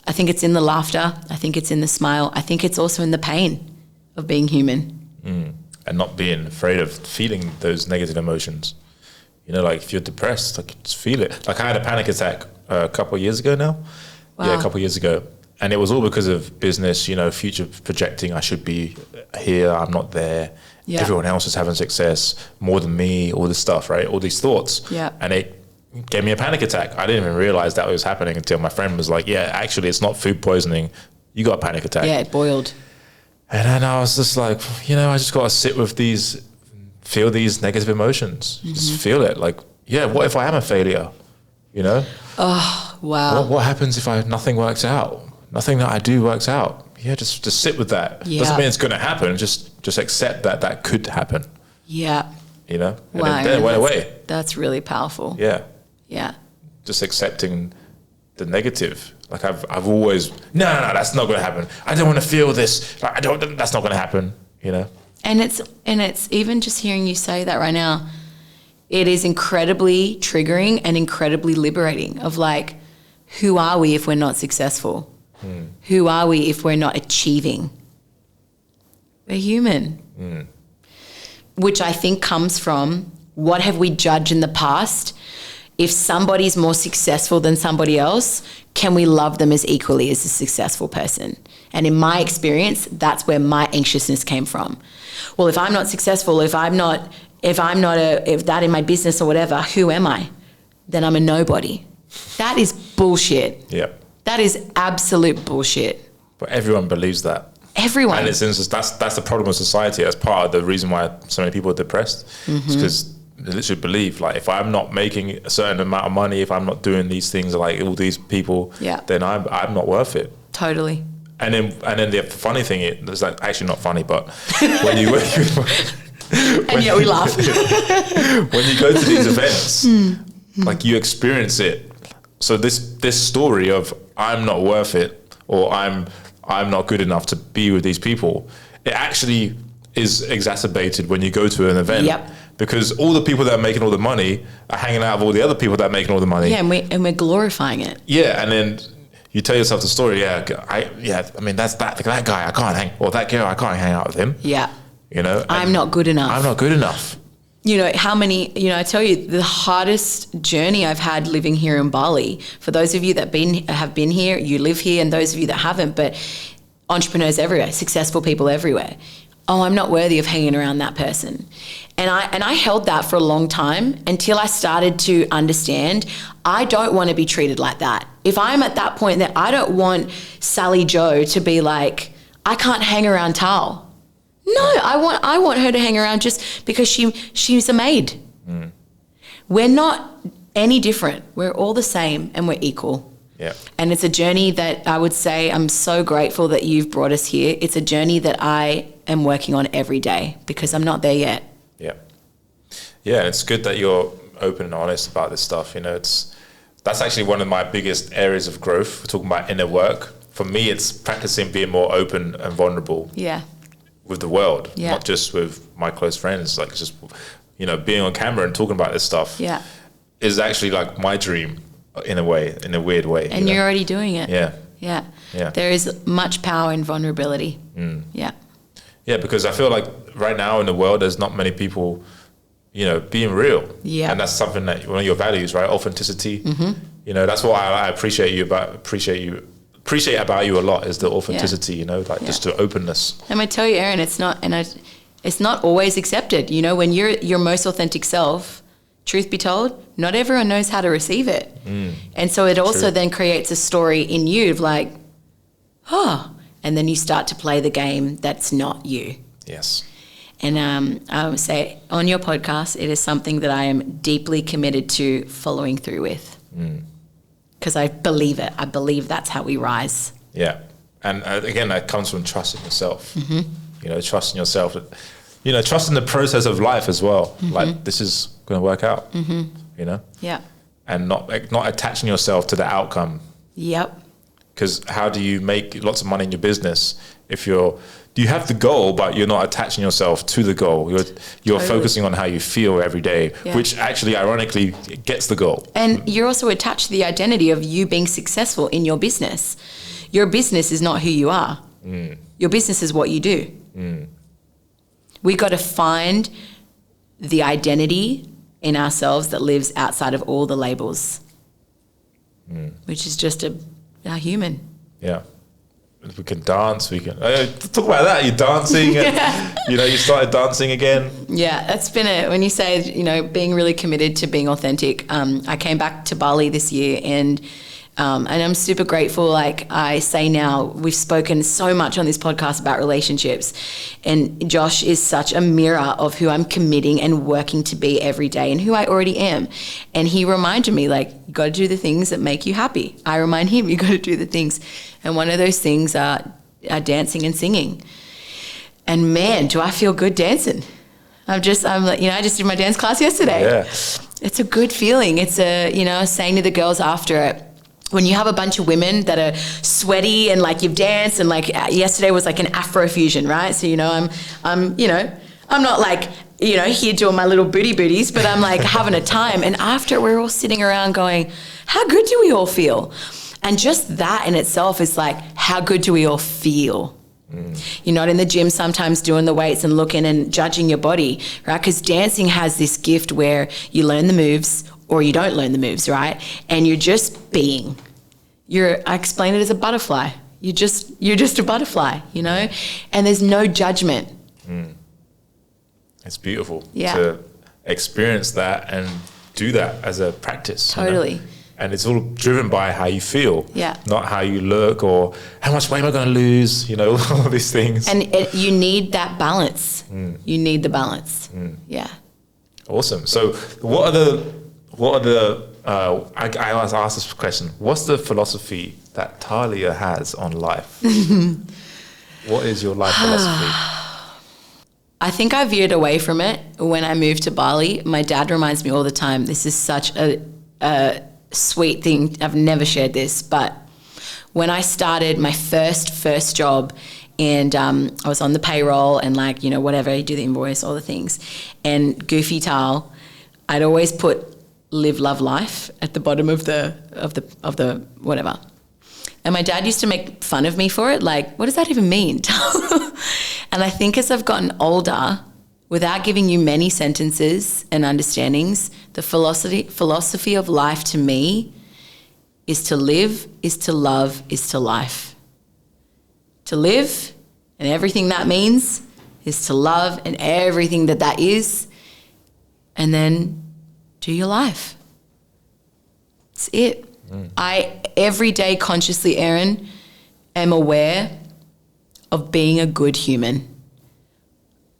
I think it's in the laughter. I think it's in the smile. I think it's also in the pain of being human. And not being afraid of feeling those negative emotions. You know, like if you're depressed, like just feel it. Like I had a panic attack a couple of years ago now. Wow. Yeah, a couple of years ago. And it was all because of business, you know, future projecting. I should be here. I'm not there. Yeah. Everyone else is having success more than me, all this stuff, right? All these thoughts. Yeah. And it gave me a panic attack. I didn't even realize that was happening until my friend was like, yeah, actually, it's not food poisoning. You got a panic attack. Yeah, it boiled. And then I was just like, you know, I just got to sit with these, feel these negative emotions. Just feel it. Like, yeah, what if I am a failure? You know? Oh, wow. What happens if nothing works out? Nothing that I do works out. Yeah, just sit with that. Yeah. Doesn't mean it's going to happen. Just accept that could happen. Yeah. You know? And wow. then it went away. That's really powerful. Yeah. Yeah. Just accepting the negative. Like I've always, no, that's not going to happen. I don't want to feel this. Like, that's not going to happen, you know? And it's even just hearing you say that right now, it is incredibly triggering and incredibly liberating of like, who are we if we're not successful? Who are we if we're not achieving? We're human. Which I think comes from what have we judged in the past? If somebody's more successful than somebody else, can we love them as equally as a successful person? And in my experience, that's where my anxiousness came from. Well, if I'm not successful, if that in my business or whatever, who am I? Then I'm a nobody. That is bullshit. Yeah. That is absolute bullshit. But everyone believes that. Everyone. And it's that's the problem with society. That's part of the reason why so many people are depressed. It's because they literally believe, like, if I'm not making a certain amount of money, if I'm not doing these things like all these people, then I'm not worth it. Totally. And then the funny thing is like actually not funny, but when you and yet we laugh. when you go to these events, like you experience it. So this story of I'm not worth it or I'm not good enough to be with these people, it actually is exacerbated when you go to an event. Yep. Because all the people that are making all the money are hanging out with all the other people that are making all the money. Yeah, and we're glorifying it. Yeah, and then you tell yourself the story. I mean that's that guy I can't hang, or that girl I can't hang out with him. Yeah. You know, I'm not good enough. I'm not good enough. You know, I tell you, the hardest journey I've had living here in Bali, for those of you that have been here, you live here, and those of you that haven't, but entrepreneurs everywhere, successful people everywhere. Oh, I'm not worthy of hanging around that person. And I held that for a long time until I started to understand I don't want to be treated like that. If I'm at that point that I don't want Sally Joe to be like, I can't hang around Tal. No, I want her to hang around just because she's a maid. We're not any different. We're all the same and we're equal. Yeah. And it's a journey that I would say I'm so grateful that you've brought us here. It's a journey that I am working on every day because I'm not there yet. Yeah. Yeah, it's good that you're open and honest about this stuff. You know, that's actually one of my biggest areas of growth. We're talking about inner work. For me, it's practicing being more open and vulnerable. Yeah. With the world, yeah. Not just with my close friends. Like just, you know, being on camera and talking about this stuff. Yeah. Is actually like my dream in a way, in a weird way. And you're already doing it. Yeah. Yeah. Yeah. There is much power in vulnerability. Yeah. Yeah, because I feel like right now in the world, there's not many people, you know, being real. Yeah. And that's something that one of your values, right? Authenticity. You know, that's what I appreciate about you a lot is the authenticity, you know, like just the openness. I'm gonna tell you, Aaron, it's not always accepted. You know, when you're your most authentic self, truth be told, not everyone knows how to receive it. And so it also then creates a story in you of like, and then you start to play the game that's not you. Yes. And I would say on your podcast, it is something that I am deeply committed to following through with. Because I believe it. I believe that's how we rise. Yeah. And again, that comes from trusting yourself. You know, trusting yourself. you know, trusting the process of life as well. Like, this is going to work out, you know? Yeah. And not attaching yourself to the outcome. Yep. Because how do you make lots of money in your business if you have the goal, but you're not attaching yourself to the goal? You're focusing on how you feel every day, which actually, ironically, gets the goal. And you're also attached to the identity of you being successful in your business. Your business is not who you are. Your business is what you do. We got to find the identity in ourselves that lives outside of all the labels, which is just a human. Yeah. We can dance. We can talk about that. You're dancing, and you started dancing again. Yeah, that's been it. When you say being really committed to being authentic, I came back to Bali this year, and I'm super grateful. Like I say now, we've spoken so much on this podcast about relationships, and Josh is such a mirror of who I'm committing and working to be every day, and who I already am. And he reminded me, like, you got to do the things that make you happy. I remind him, you got to do the things. And one of those things are dancing and singing. And man, do I feel good dancing. I just did my dance class yesterday. Yeah. It's a good feeling. It's saying to the girls after it, when you have a bunch of women that are sweaty and like you've danced, and like yesterday was like an Afrofusion, right? So, I'm not like, here doing my little booties, but I'm like having a time. And after, we're all sitting around going, how good do we all feel? And just that in itself is like, how good do we all feel? You're not in the gym sometimes doing the weights and looking and judging your body, right? Because dancing has this gift where you learn the moves or you don't learn the moves, right? And you're just being. I explain it as a butterfly. You're just a butterfly, And there's no judgment. It's beautiful to experience that and do that as a practice. Totally. And it's all driven by how you feel, not how you look or how much weight am I going to lose, all these things. And you need that balance. You need the balance. Yeah. Awesome. So what are the I always ask this question, what's the philosophy that Talia has on life? What is your life philosophy? I think I veered away from it when I moved to Bali. My dad reminds me all the time, this is such a sweet thing. I've never shared this, but when I started my first job, and I was on the payroll and whatever, you do the invoice, all the things, and goofy towel, I'd always put live, love, life at the bottom of the whatever. And my dad used to make fun of me for it. Like, what does that even mean? And I think as I've gotten older, without giving you many sentences and understandings, the philosophy of life to me is to live, is to love, is to life. To live, and everything that means, is to love, and everything that is, and then do your life. It's it. I, every day consciously, Erin, am aware of being a good human.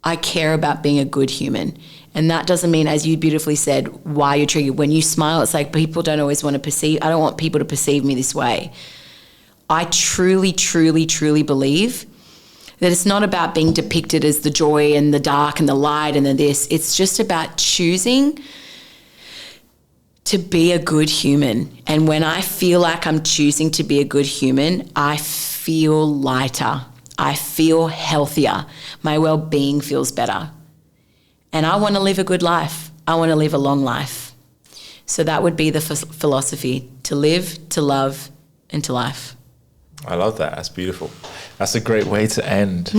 I care about being a good human. And that doesn't mean, as you beautifully said, why you're triggered. When you smile, it's like people don't always want to perceive. I don't want people to perceive me this way. I truly, truly, truly believe that it's not about being depicted as the joy and the dark and the light and the this. It's just about choosing to be a good human. And when I feel like I'm choosing to be a good human, I feel lighter. I feel healthier. My well-being feels better. And I want to live a good life. I want to live a long life. So that would be the philosophy, to live, to love, and to life. I love that. That's beautiful. That's a great way to end.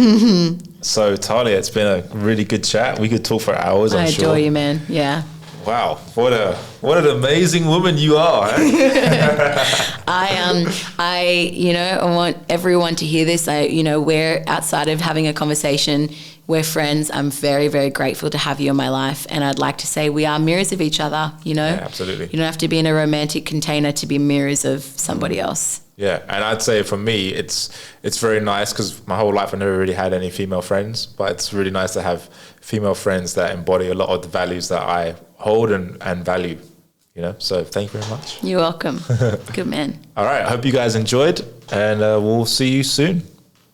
So Talia, it's been a really good chat. We could talk for hours, I'm sure. I adore you, man. Yeah. Wow, what an amazing woman you are. Eh? I want everyone to hear this. We're outside of having a conversation. We're friends. I'm very, very grateful to have you in my life. And I'd like to say we are mirrors of each other, Yeah, absolutely. You don't have to be in a romantic container to be mirrors of somebody else. Yeah, and I'd say for me, it's very nice because my whole life I never really had any female friends, but it's really nice to have female friends that embody a lot of the values that I hold and value, So thank you very much. You're welcome. Good man. All right, I hope you guys enjoyed, and we'll see you soon.